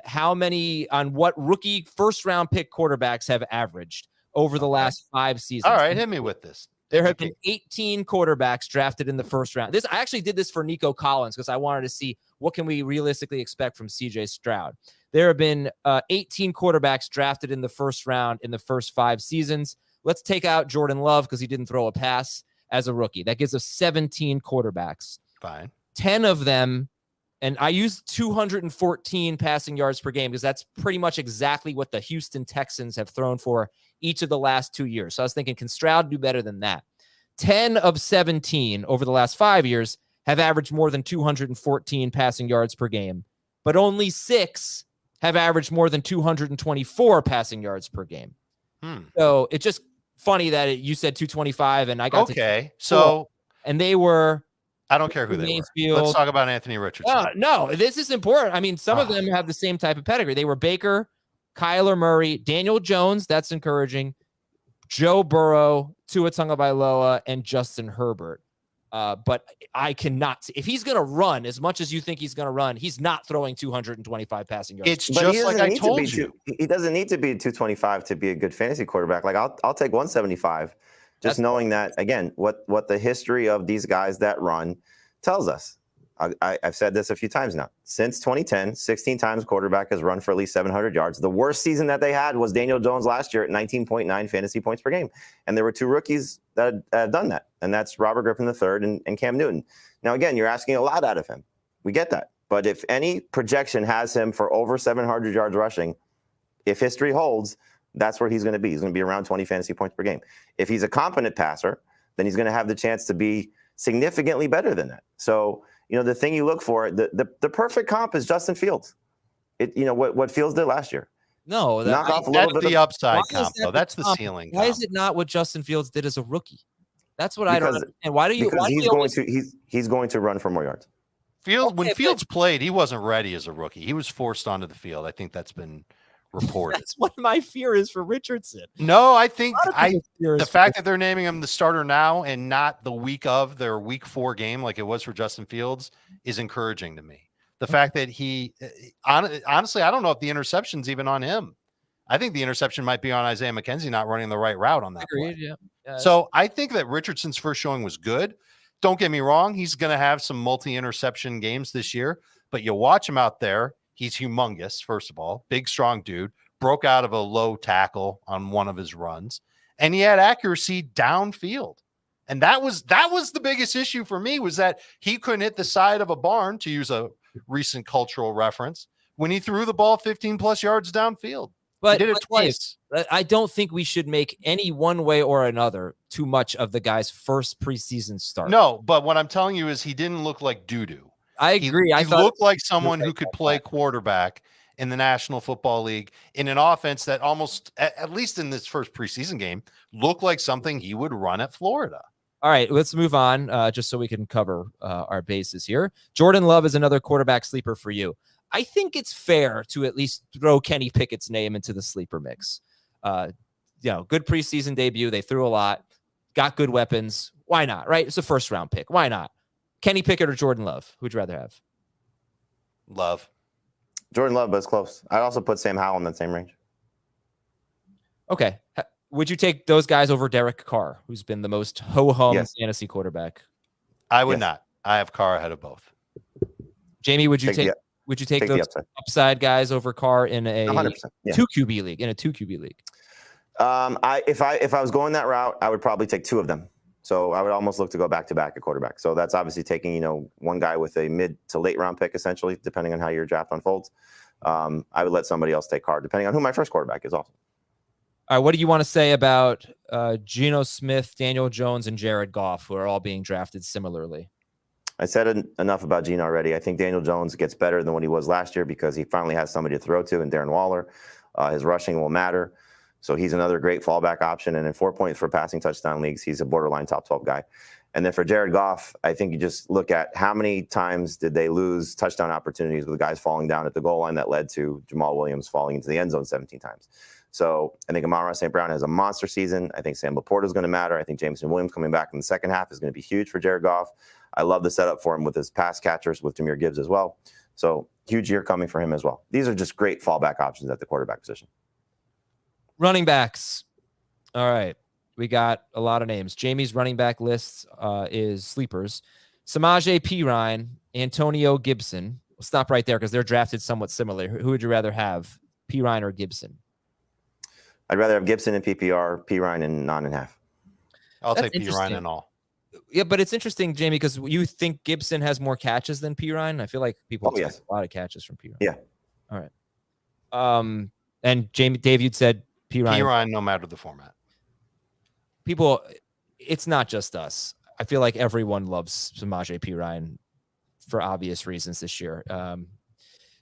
what rookie first-round pick quarterbacks have averaged over the last 5 seasons. All right, hit me with this. There have been 18 quarterbacks drafted in the first round. I actually did this for Nico Collins because I wanted to see what can we realistically expect from CJ Stroud. There have been 18 quarterbacks drafted in the first round in the first 5 seasons. Let's take out Jordan Love because he didn't throw a pass as a rookie. That gives us 17 quarterbacks. Fine. 10 of them And I use 214 passing yards per game because that's pretty much exactly what the Houston Texans have thrown for each of the last 2 years. So I was thinking, can Stroud do better than that? 10 of 17 over the last 5 years have averaged more than 214 passing yards per game, but only 6 have averaged more than 224 passing yards per game. So it's just funny that you said 225 and I got So and they were. I don't care who they were. Let's talk about Anthony Richardson. No, this is important. I mean, some of them have the same type of pedigree. They were Baker, Kyler Murray, Daniel Jones. That's encouraging. Joe Burrow, Tua Tagovailoa, and Justin Herbert. But I cannot see if he's going to run as much as you think he's going to run. He's not throwing 225 passing yards. It's just like I told you. He doesn't need to be 225 to be a good fantasy quarterback. Like I'll take 175. Just knowing that, again, what the history of these guys that run tells us. I've said this a few times now. Since 2010, 16 times quarterback has run for at least 700 yards. The worst season that they had was Daniel Jones last year at 19.9 fantasy points per game. And there were 2 rookies that have done that. And that's Robert Griffin III and Cam Newton. Now, again, you're asking a lot out of him. We get that. But if any projection has him for over 700 yards rushing, if history holds, that's where he's going to be. He's going to be around 20 fantasy points per game. If he's a competent passer, then he's going to have the chance to be significantly better than that. So, the thing you look for, the perfect comp is Justin Fields. What Fields did last year. No, that's the upside comp, though. That's the ceiling. Why is it not what Justin Fields did as a rookie? That's what I don't understand. Why do you? Because he's going to run for more yards. When Fields played, he wasn't ready as a rookie. He was forced onto the field. I think that's been reported. That's what my fear is for Richardson. No, I think the fact that they're naming him the starter now and not the week of their week 4 game like it was for Justin Fields is encouraging to me. The fact that he honestly, I don't know if the interception's even on him. I think the interception might be on Isaiah McKenzie not running the right route on that play. Yeah, so I think that Richardson's first showing was good. Don't get me wrong. He's going to have some multi-interception games this year, but you watch him out there. He's humongous, first of all. Big, strong dude. Broke out of a low tackle on one of his runs. And he had accuracy downfield. And that was the biggest issue for me, was that he couldn't hit the side of a barn, to use a recent cultural reference, when he threw the ball 15-plus yards downfield. But he did it twice. I don't think we should make any one way or another too much of the guy's first preseason start. No, but what I'm telling you is he didn't look like doo-doo. I agree. He looked like someone who could play quarterback in the National Football League in an offense that almost, at least in this first preseason game, looked like something he would run at Florida. All right, let's move on just so we can cover our bases here. Jordan Love is another quarterback sleeper for you. I think it's fair to at least throw Kenny Pickett's name into the sleeper mix. Good preseason debut. They threw a lot, got good weapons. Why not, right? It's a first-round pick. Why not? Kenny Pickett or Jordan Love? Who'd you rather have? Love. Jordan Love, but it's close. I'd also put Sam Howell in that same range. Okay. Would you take those guys over Derek Carr, who's been the most ho-hum fantasy quarterback? I would not. I have Carr ahead of both. Jamie, would you take those upside guys over Carr in a 2 QB league? In a 2 QB league? If I was going that route, I would probably take 2 of them. So I would almost look to go back-to-back at quarterback. So that's obviously taking, one guy with a mid to late round pick, essentially, depending on how your draft unfolds. I would let somebody else take Carr, depending on who my first quarterback is also. All right, what do you want to say about Geno Smith, Daniel Jones, and Jared Goff, who are all being drafted similarly? I said enough about Geno already. I think Daniel Jones gets better than what he was last year because he finally has somebody to throw to in Darren Waller. His rushing will matter. So he's another great fallback option. And in 4 points for passing touchdown leagues, he's a borderline top 12 guy. And then for Jared Goff, I think you just look at how many times did they lose touchdown opportunities with guys falling down at the goal line that led to Jamal Williams falling into the end zone 17 times. So I think Amon-Ra St. Brown has a monster season. I think Sam Laporta is going to matter. I think Jameson Williams coming back in the second half is going to be huge for Jared Goff. I love the setup for him with his pass catchers with Jahmyr Gibbs as well. So huge year coming for him as well. These are just great fallback options at the quarterback position. Running backs. All right. We got a lot of names. Jamie's running back list is sleepers. Samaje Perine, Antonio Gibson. We'll stop right there because they're drafted somewhat similar. Who would you rather have, Perine or Gibson? I'd rather have Gibson in PPR, Perine in non and half. I'll take Perine in all. Yeah, but it's interesting, Jamie, because you think Gibson has more catches than Pirine. I feel like people expect yes. a lot of catches from Pirine. Yeah. All right. And Jamie, Dave, you'd said Pirine. Pirine, no matter the format. People, it's not just us. I feel like everyone loves Samaje Pirine for obvious reasons this year.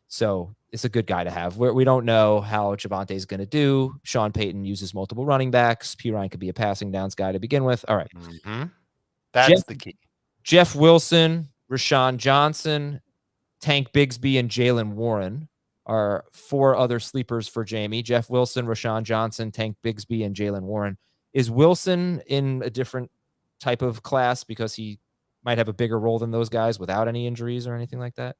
So it's a good guy to have. We don't know how Javonte is going to do. Sean Payton uses multiple running backs. Pirine could be a passing downs guy to begin with. All right. Mm-hmm. That's the key. Jeff Wilson, Rashawn Johnson, Tank Bigsby, and Jalen Warren are 4 other sleepers for Jamie. Jeff Wilson, Rashawn Johnson, Tank Bigsby, and Jalen Warren. Is Wilson in a different type of class because he might have a bigger role than those guys without any injuries or anything like that?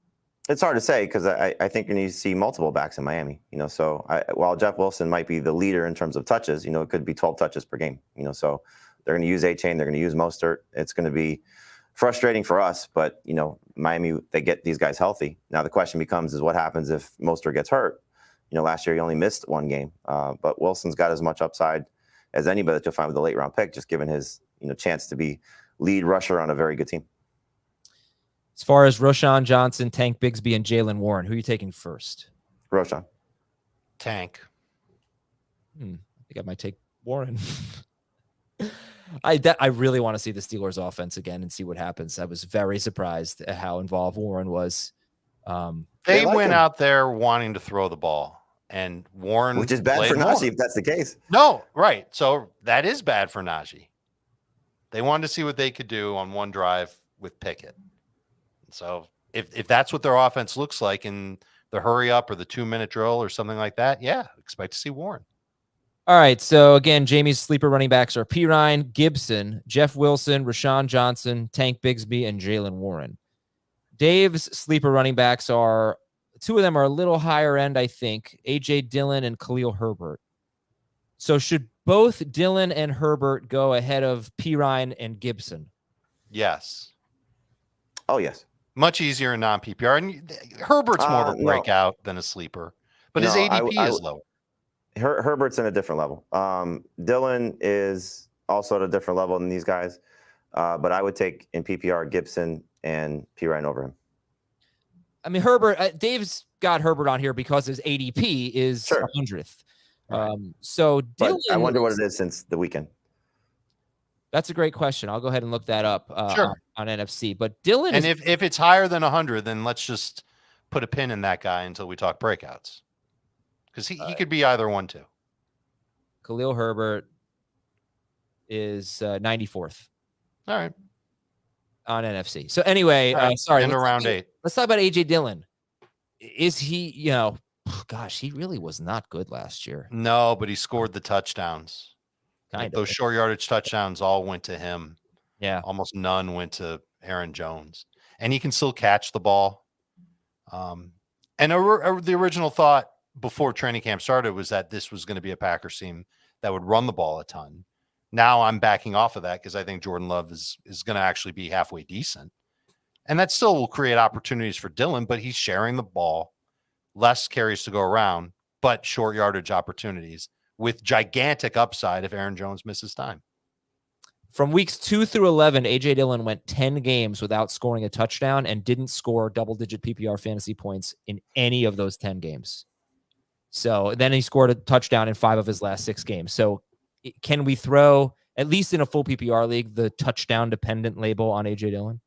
It's hard to say because I think you need to see multiple backs in Miami. So while Jeff Wilson might be the leader in terms of touches, it could be 12 touches per game. So they're going to use A-Chain, they're going to use Mostert. It's going to be frustrating for us, but Miami, they get these guys healthy. Now the question becomes is what happens if Mostert gets hurt? Last year he only missed 1 game, but Wilson's got as much upside as anybody that you'll find with a late round pick, just given his chance to be lead rusher on a very good team. As far as Rashawn Johnson, Tank Bigsby, and Jalen Warren, who are you taking first? Rashawn. Tank. I think I might take Warren. I really want to see the Steelers offense again and see what happens. I was very surprised at how involved Warren was. They went out there wanting to throw the ball, and Warren, which is bad for Najee if that's the case. No, right. So that is bad for Najee. They wanted to see what they could do on one drive with Pickett. So if that's what their offense looks like in the hurry up or the 2-minute drill or something like that, yeah, expect to see Warren. All right. So again, Jamie's sleeper running backs are Pirine, Gibson, Jeff Wilson, Rashawn Johnson, Tank Bigsby, and Jalen Warren. Dave's sleeper running backs are 2 of them are a little higher end, I think. AJ Dillon and Khalil Herbert. So should both Dillon and Herbert go ahead of Pirine and Gibson? Yes. Oh, yes. Much easier in non-PPR. And Herbert's more of a breakout than a sleeper, but his ADP is lower. Herbert's in a different level. Dillon is also at a different level than these guys, but I would take in PPR Gibson and Pirine over him. I mean, Herbert, Dave's got Herbert on here because his ADP is 100th. Right. So Dillon, I wonder what it is since the weekend. That's a great question. I'll go ahead and look that up on NFC. But Dillon, and if it's higher than 100, then let's just put a pin in that guy until we talk breakouts, because he could be either one too. Khalil Herbert is 94th. All right. On NFC. So anyway, sorry. In around 8. Let's talk about AJ Dillon. Is he, gosh, he really was not good last year. No, but he scored the touchdowns. Those short yardage touchdowns all went to him. Yeah. Almost none went to Aaron Jones. And he can still catch the ball. And the original thought before training camp started was that this was going to be a Packers team that would run the ball a ton. Now I'm backing off of that because I think Jordan Love is going to actually be halfway decent. And that still will create opportunities for Dillon, but he's sharing the ball, less carries to go around, but short yardage opportunities with gigantic upside if Aaron Jones misses time. From weeks 2 through 11, AJ Dillon went 10 games without scoring a touchdown and didn't score double-digit PPR fantasy points in any of those 10 games. So then he scored a touchdown in 5 of his last 6 games. So can we throw, at least in a full PPR league, the touchdown-dependent label on AJ Dillon?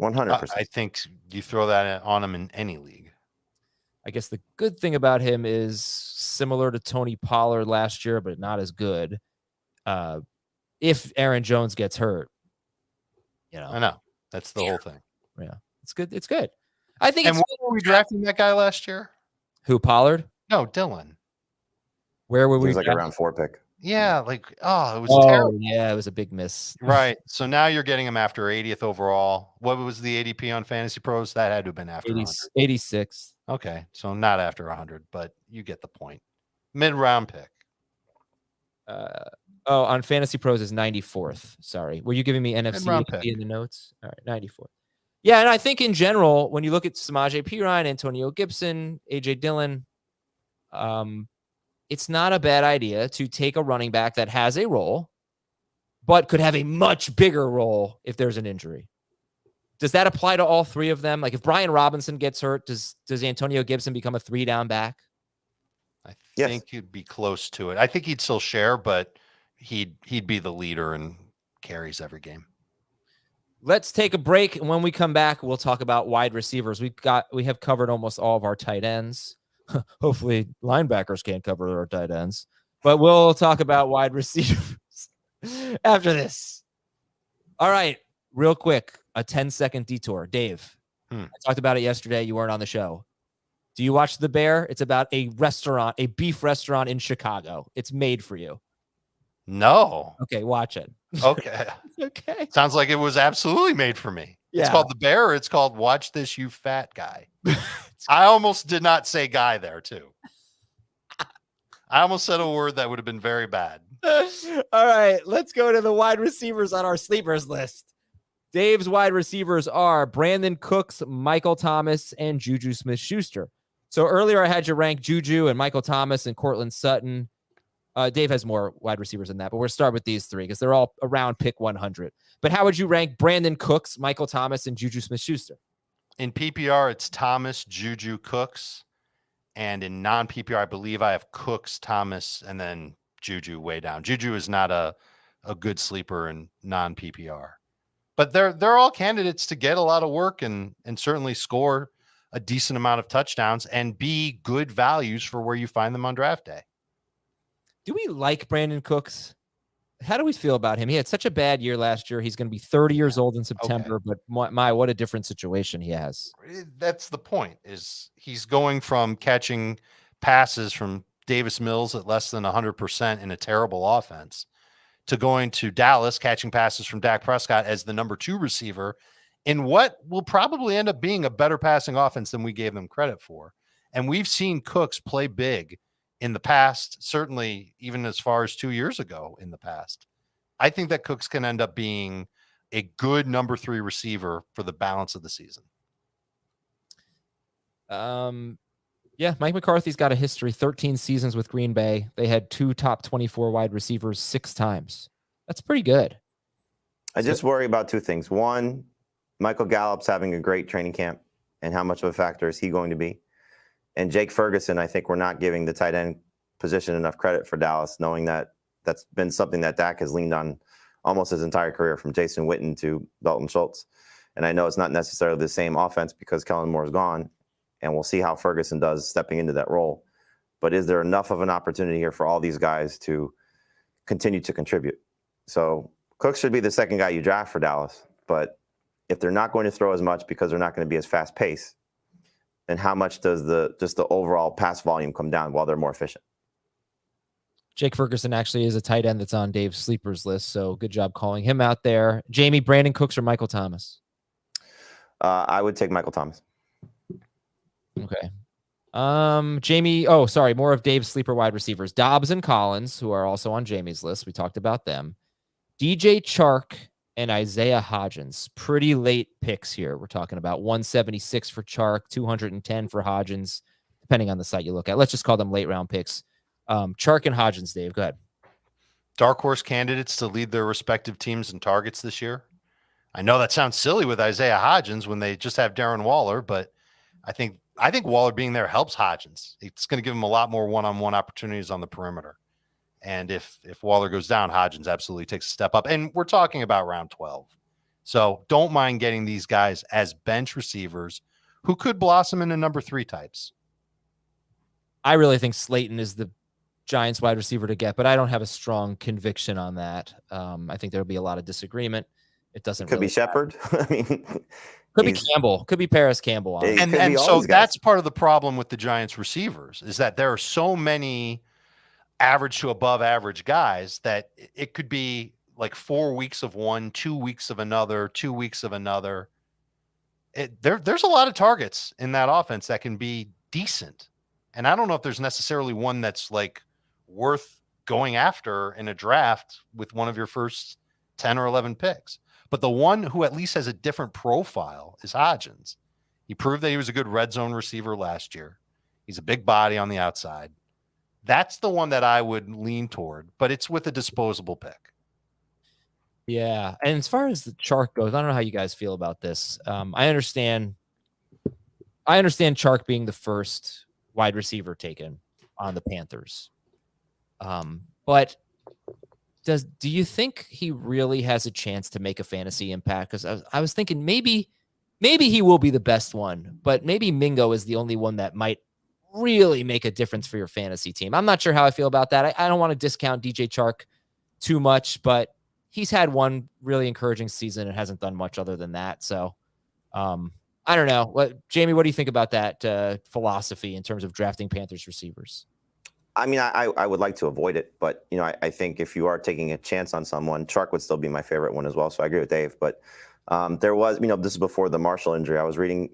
100%. I think you throw that on him in any league. I guess the good thing about him is similar to Tony Pollard last year, but not as good. If Aaron Jones gets hurt, I know that's the whole thing. Yeah, it's good. It's good. I think. And where were we drafting that guy last year? Who, Pollard? No, Dillon. Where were He we? was like a round 4 pick. Yeah, it was terrible. Yeah, it was a big miss. Right. So now you're getting him after 80th overall. What was the ADP on Fantasy Pros? That had to have been after 86. Okay, so not after 100, but you get the point. Mid-round pick. On Fantasy Pros is 94th. Sorry. Were you giving me NFC in the notes? All right, 94th. Yeah, and I think in general, when you look at Samaje Perine, Antonio Gibson, AJ Dillon, it's not a bad idea to take a running back that has a role, but could have a much bigger role if there's an injury. Does that apply to all three of them? Like if Brian Robinson gets hurt, does Antonio Gibson become a 3-down back? I Yes. think he'd be close to it. I think he'd still share, but he'd be the leader and carries every game. Let's take a break, and when we come back, we'll talk about wide receivers. We have covered almost all of our tight ends. Hopefully, linebackers can't cover our tight ends, but we'll talk about wide receivers after this. All right, real quick, a 10-second detour. Dave, I talked about it yesterday. You weren't on the show. Do you watch The Bear? It's about a restaurant, a beef restaurant in Chicago. It's made for you. No. Okay, watch it. Okay. Okay. Sounds like it was absolutely made for me. Yeah. It's called The Bear. Or it's called Watch This, You Fat Guy. I almost did not say guy there, too. I almost said a word that would have been very bad. All right, let's go to the wide receivers on our sleepers list. Dave's wide receivers are Brandon Cooks, Michael Thomas, and Juju Smith-Schuster. So earlier I had you rank Juju and Michael Thomas and Cortland Sutton. Dave has more wide receivers than that, but we'll start with these three because they're all around pick 100. But how would you rank Brandon Cooks, Michael Thomas, and Juju Smith-Schuster? In PPR, it's Thomas, Juju, Cooks. And in non-PPR, I believe I have Cooks, Thomas, and then Juju way down. Juju is not a good sleeper in non-PPR. But they're all candidates to get a lot of work and certainly score a decent amount of touchdowns and be good values for where you find them on draft day. Do we like Brandon Cooks? How do we feel about him? He had such a bad year last year. He's going to be 30 years old in September, but what a different situation he has. That's the point, is he's going from catching passes from Davis Mills at less than 100% in a terrible offense to going to Dallas, catching passes from Dak Prescott as the number 2 receiver in what will probably end up being a better passing offense than we gave them credit for. And we've seen Cooks play big in the past, certainly even as far as 2 years ago in the past. I think that Cooks can end up being a good number 3 receiver for the balance of the season. Yeah, Mike McCarthy's got a history, 13 seasons with Green Bay. They had 2 top 24 wide receivers 6 times. That's pretty good. I just worry about 2 things. One, Michael Gallup's having a great training camp, and how much of a factor is he going to be? And Jake Ferguson, I think we're not giving the tight end position enough credit for Dallas, knowing that that's been something that Dak has leaned on almost his entire career, from Jason Witten to Dalton Schultz. And I know it's not necessarily the same offense because Kellen Moore's gone, and we'll see how Ferguson does stepping into that role. But is there enough of an opportunity here for all these guys to continue to contribute? So Cooks should be the second guy you draft for Dallas. But if they're not going to throw as much because they're not going to be as fast paced, then how much does just the overall pass volume come down while they're more efficient? Jake Ferguson actually is a tight end that's on Dave's sleepers list, so good job calling him out there. Jamie, Brandon Cooks or Michael Thomas? I would take Michael Thomas. Okay. Jamie, more of Dave's sleeper wide receivers. Dobbs and Collins, who are also on Jamie's list. We talked about them. DJ Chark and Isaiah Hodgins. Pretty late picks here. We're talking about 176 for Chark, 210 for Hodgins, depending on the site you look at. Let's just call them late round picks. Chark and Hodgins, Dave, go ahead. Dark horse candidates to lead their respective teams in targets this year. I know that sounds silly with Isaiah Hodgins when they just have Darren Waller, but I think Waller being there helps Hodgins. It's going to give him a lot more one-on-one opportunities on the perimeter. And if Waller goes down, Hodgins absolutely takes a step up. And we're talking about round 12. So don't mind getting these guys as bench receivers who could blossom into number 3 types. I really think Slayton is the Giants wide receiver to get, but I don't have a strong conviction on that. I think there'll be a lot of disagreement. It doesn't could really be Shepard. I mean, could be Campbell, could be Paris Campbell. And so that's part of the problem with the Giants receivers, is that there are so many average to above average guys that it could be like 4 weeks of one, 2 weeks of another, 2 weeks of another. There's a lot of targets in that offense that can be decent. And I don't know if there's necessarily one that's like worth going after in a draft with one of your first 10 or 11 picks. But the one who at least has a different profile is Hodgins. He proved that he was a good red zone receiver last year. He's a big body on the outside. That's the one that I would lean toward, but it's with a disposable pick. Yeah, and as far as the Chark goes, I don't know how you guys feel about this. I understand Chark being the first wide receiver taken on the Panthers. But do you think he really has a chance to make a fantasy impact? Because I was thinking maybe he will be the best one, but maybe Mingo is the only one that might really make a difference for your fantasy team. I'm not sure how I feel about that. I don't want to discount DJ Chark too much, but he's had one really encouraging season and hasn't done much other than that. So I don't know. Jamie, what do you think about that philosophy in terms of drafting Panthers receivers? I mean, I would like to avoid it, but I think if you are taking a chance on someone, Chark would still be my favorite one as well. So I agree with Dave. But there was, this is before the Marshall injury. I was reading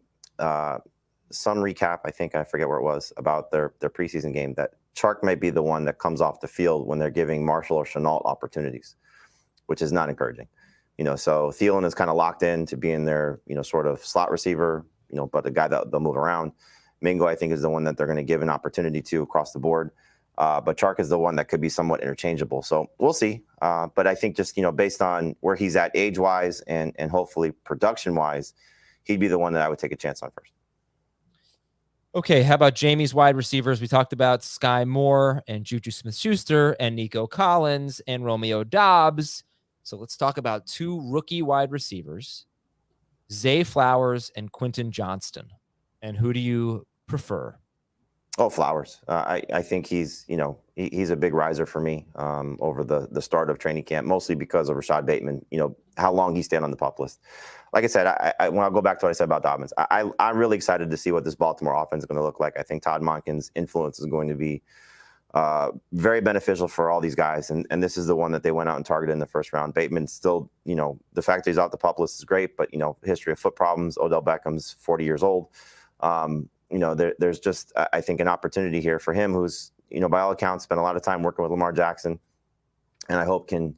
some recap, I forget where it was, about their preseason game, that Chark might be the one that comes off the field when they're giving Marshall or Chenault opportunities, which is not encouraging. So Thielen is kind of locked in to being their, sort of slot receiver, but a guy that they'll move around. Mingo, I think, is the one that they're going to give an opportunity to across the board. But Chark is the one that could be somewhat interchangeable. So we'll see. But I think just, based on where he's at age-wise and hopefully production-wise, he'd be the one that I would take a chance on first. Okay, how about Jamie's wide receivers? We talked about Sky Moore and Juju Smith-Schuster and Nico Collins and Romeo Doubs. So let's talk about two rookie wide receivers, Zay Flowers and Quentin Johnston. And who do you prefer? Oh, Flowers. I think he's a big riser for me over the start of training camp, mostly because of Rashad Bateman, how long he stayed on the PUP list. Like I said, when I go back to what I said about Dobbins, I'm really excited to see what this Baltimore offense is going to look like. I think Todd Monken's influence is going to be very beneficial for all these guys. And this is the one that they went out and targeted in the first round. Bateman still, the fact that he's off the PUP list is great, but, history of foot problems. Odell Beckham's 40 years old. There's just, I think, an opportunity here for him who's, by all accounts, spent a lot of time working with Lamar Jackson, and I hope can,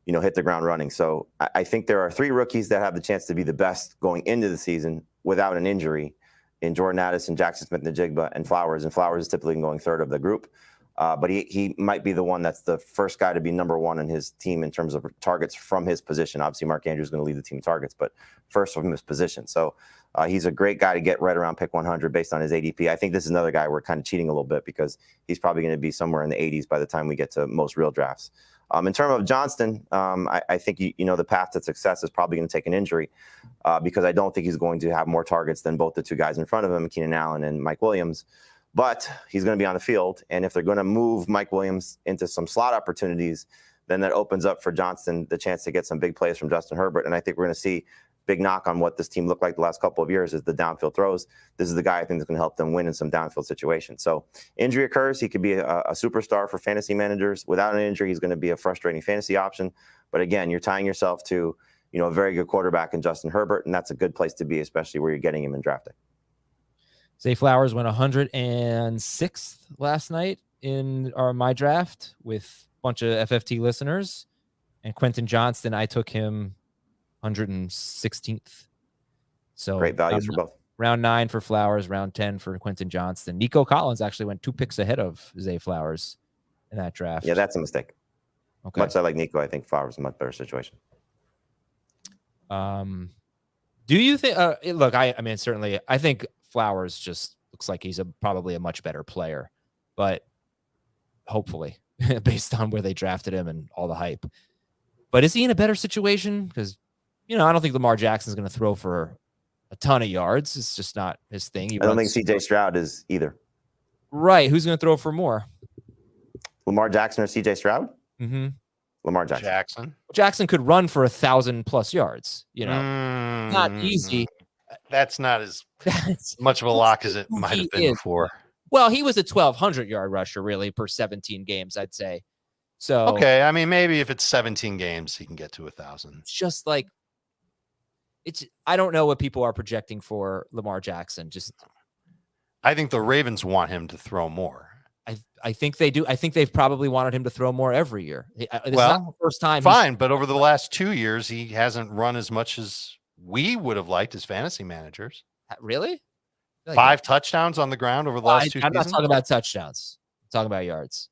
hit the ground running. So I think there are three rookies that have the chance to be the best going into the season without an injury in Jordan Addison, Jackson Smith-Njigba, and Flowers. And Flowers is typically going third of the group. But he might be the one that's the first guy to be number one in his team in terms of targets from his position. Obviously, Mark Andrews is going to lead the team in targets, but first from his position. So he's a great guy to get right around pick 100 based on his ADP. I think this is another guy we're kind of cheating a little bit because he's probably going to be somewhere in the 80s by the time we get to most real drafts. In terms of Johnston, I think the path to success is probably going to take an injury because I don't think he's going to have more targets than both the two guys in front of him, Keenan Allen and Mike Williams. But he's going to be on the field, and if they're going to move Mike Williams into some slot opportunities, then that opens up for Johnston the chance to get some big plays from Justin Herbert. And I think we're going to see big knock on what this team looked like the last couple of years is the downfield throws. This is the guy I think that's going to help them win in some downfield situations. So injury occurs. He could be a superstar for fantasy managers. Without an injury, he's going to be a frustrating fantasy option. But again, you're tying yourself to, a very good quarterback in Justin Herbert, and that's a good place to be, especially where you're getting him in drafting. Zay Flowers went 106th last night in my draft with a bunch of FFT listeners. And Quentin Johnston, I took him 116th. So great values for both. Round 9 for Flowers, round 10 for Quentin Johnston. Nico Collins actually went 2 picks ahead of Zay Flowers in that draft. Yeah, that's a mistake. Okay. Much I like Nico, I think Flowers is a much better situation. Do you think? Look, I mean, certainly, I think Flowers just looks like he's probably a much better player, but hopefully, based on where they drafted him and all the hype. But is he in a better situation? Because I don't think Lamar Jackson's going to throw for a ton of yards. It's just not his thing. I don't think CJ Stroud is either. Right. Who's going to throw for more? Lamar Jackson or CJ Stroud? Mm-hmm. Lamar Jackson. Jackson could run for 1,000+ yards. Not easy. That's not as much of a lock as it might have been before. Well, he was a 1,200-yard rusher, really, per 17 games, I'd say. So okay, I mean, maybe if it's 17 games, he can get to 1,000. Just like I don't know what people are projecting for Lamar Jackson. I think the Ravens want him to throw more. I think they do. I think they've probably wanted him to throw more every year. It's well, not the first time. Fine, but over the last 2 years, he hasn't run as much as we would have liked as fantasy managers. Really? 5 touchdowns on the ground over the last 2 seasons? I'm not talking about touchdowns. I'm talking about yards.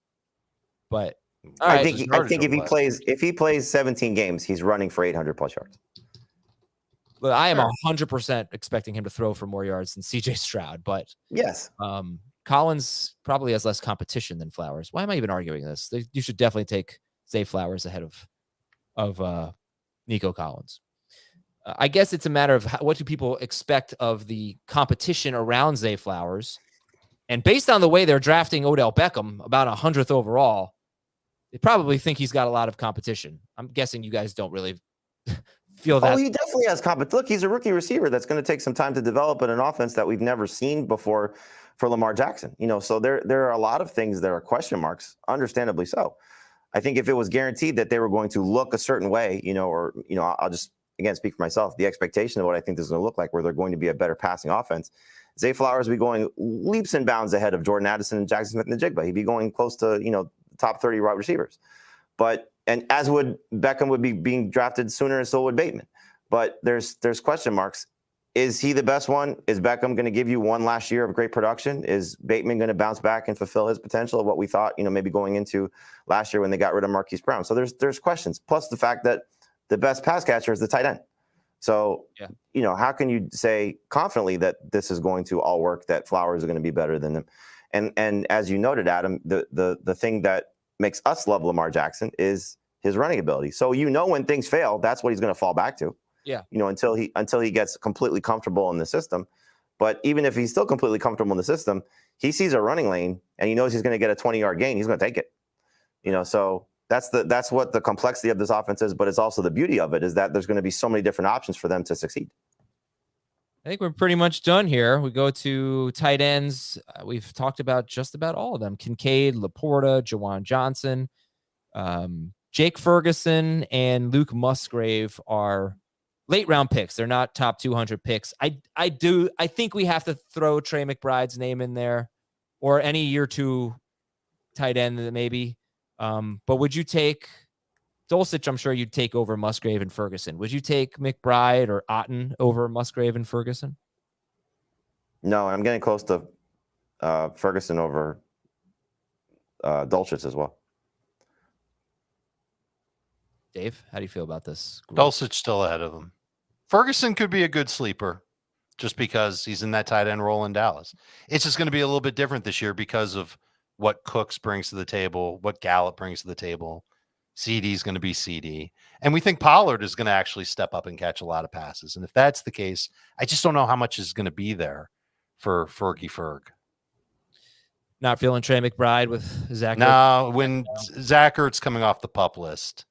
But All I right. think if he plays 17 games, he's running for 800 plus yards. Look, I am 100% expecting him to throw for more yards than CJ Stroud, but Yes. Collins probably has less competition than Flowers. Why am I even arguing this? You should definitely take Zay Flowers ahead of Nico Collins. I guess it's a matter of what do people expect of the competition around Zay Flowers. And based on the way they're drafting Odell Beckham, about 100th overall, they probably think he's got a lot of competition. I'm guessing you guys don't really feel that. Oh, he definitely has competition. Look, he's a rookie receiver that's going to take some time to develop in an offense that we've never seen before for Lamar Jackson. So there are a lot of things that are question marks, understandably so. I think if it was guaranteed that they were going to look a certain way, I'll just, again, speak for myself, the expectation of what I think this is going to look like, where they're going to be a better passing offense. Zay Flowers will be going leaps and bounds ahead of Jordan Addison and Jackson Smith and Njigba. He'd be going close to, top 30 wide receivers. And as would Beckham would be being drafted sooner, and so would Bateman. But there's question marks. Is he the best one? Is Beckham going to give you one last year of great production? Is Bateman going to bounce back and fulfill his potential of what we thought, maybe going into last year when they got rid of Marquise Brown? So there's questions. Plus the fact that the best pass catcher is the tight end. So, how can you say confidently that this is going to all work, that Flowers are going to be better than them? And as you noted, Adam, the thing that makes us love Lamar Jackson is his running ability. So, when things fail, that's what he's going to fall back to. Yeah. Until he gets completely comfortable in the system. But even if he's still completely comfortable in the system, he sees a running lane and he knows he's going to get a 20-yard gain. He's going to take it. So that's what the complexity of this offense is. But it's also the beauty of it is that there's going to be so many different options for them to succeed. I think we're pretty much done here. We go to tight ends. We've talked about just about all of them: Kincaid, Laporta, Jawan Johnson, Jake Ferguson, and Luke Musgrave are late round picks. They're not top 200 picks. I think we have to throw Trey McBride's name in there, or any year two tight end maybe. But would you take Dulcich? I'm sure you'd take over Musgrave and Ferguson. Would you take McBride or Otten over Musgrave and Ferguson? No, I'm getting close to Ferguson over Dulcich as well. Dave, how do you feel about this group? Dulcich still ahead of him. Ferguson could be a good sleeper just because he's in that tight end role in Dallas. It's just going to be a little bit different this year because of what Cooks brings to the table, what Gallup brings to the table. CD is going to be CD. And we think Pollard is going to actually step up and catch a lot of passes. And if that's the case, I just don't know how much is going to be there for Fergie Ferg. Not feeling Trey McBride with Zach? No, when Zach Ertz coming off the PUP list,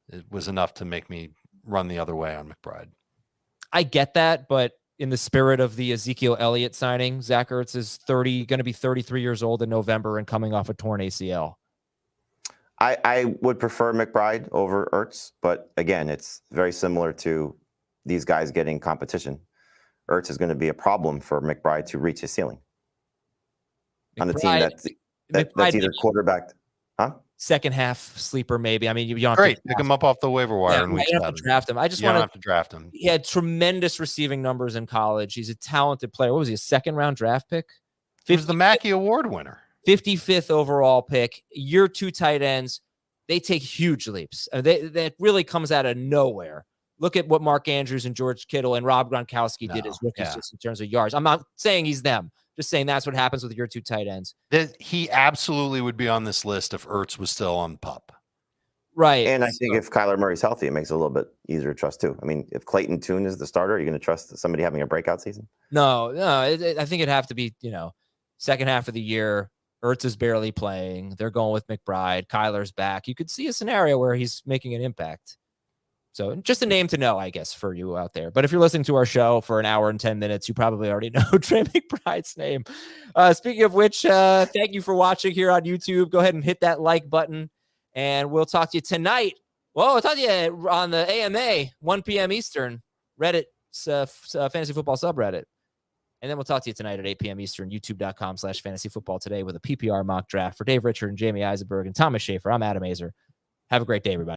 it was enough to make me run the other way on McBride. I get that, but in the spirit of the Ezekiel Elliott signing, Zach Ertz is going to be 33 years old in November and coming off a torn ACL. I would prefer McBride over Ertz, but again, it's very similar to these guys getting competition. Ertz is going to be a problem for McBride to reach his ceiling on a team that's either quarterbacked. Huh? Second half sleeper, maybe. I mean, you don't have to pick him up off the waiver wire and you don't have to draft him. I just want to have to draft him. He had tremendous receiving numbers in college. He's a talented player. What was he? A second round draft pick? He was the Mackey Award winner. 55th overall pick. Year two tight ends. They take huge leaps. That really comes out of nowhere. Look at what Mark Andrews and George Kittle and Rob Gronkowski did as rookies just in terms of yards. I'm not saying he's them. Just saying that's what happens with your two tight ends. He absolutely would be on this list if Ertz was still on PUP. Right. And I think if Kyler Murray's healthy, it makes it a little bit easier to trust too. I mean, if Clayton Tune is the starter, are you going to trust somebody having a breakout season? No. I think it'd have to be, second half of the year. Ertz is barely playing. They're going with McBride. Kyler's back. You could see a scenario where he's making an impact. So just a name to know, I guess, for you out there. But if you're listening to our show for an hour and 10 minutes, you probably already know Trey McBride's name. Speaking of which, thank you for watching here on YouTube. Go ahead and hit that like button, and we'll talk to you tonight. Well, we'll talk to you on the AMA, 1 p.m. Eastern, Reddit, Fantasy Football subreddit. And then we'll talk to you tonight at 8 p.m. Eastern, youtube.com/fantasyfootball today with a PPR mock draft for Dave Richard and Jamie Eisenberg and Thomas Schaefer. I'm Adam Azer. Have a great day, everybody.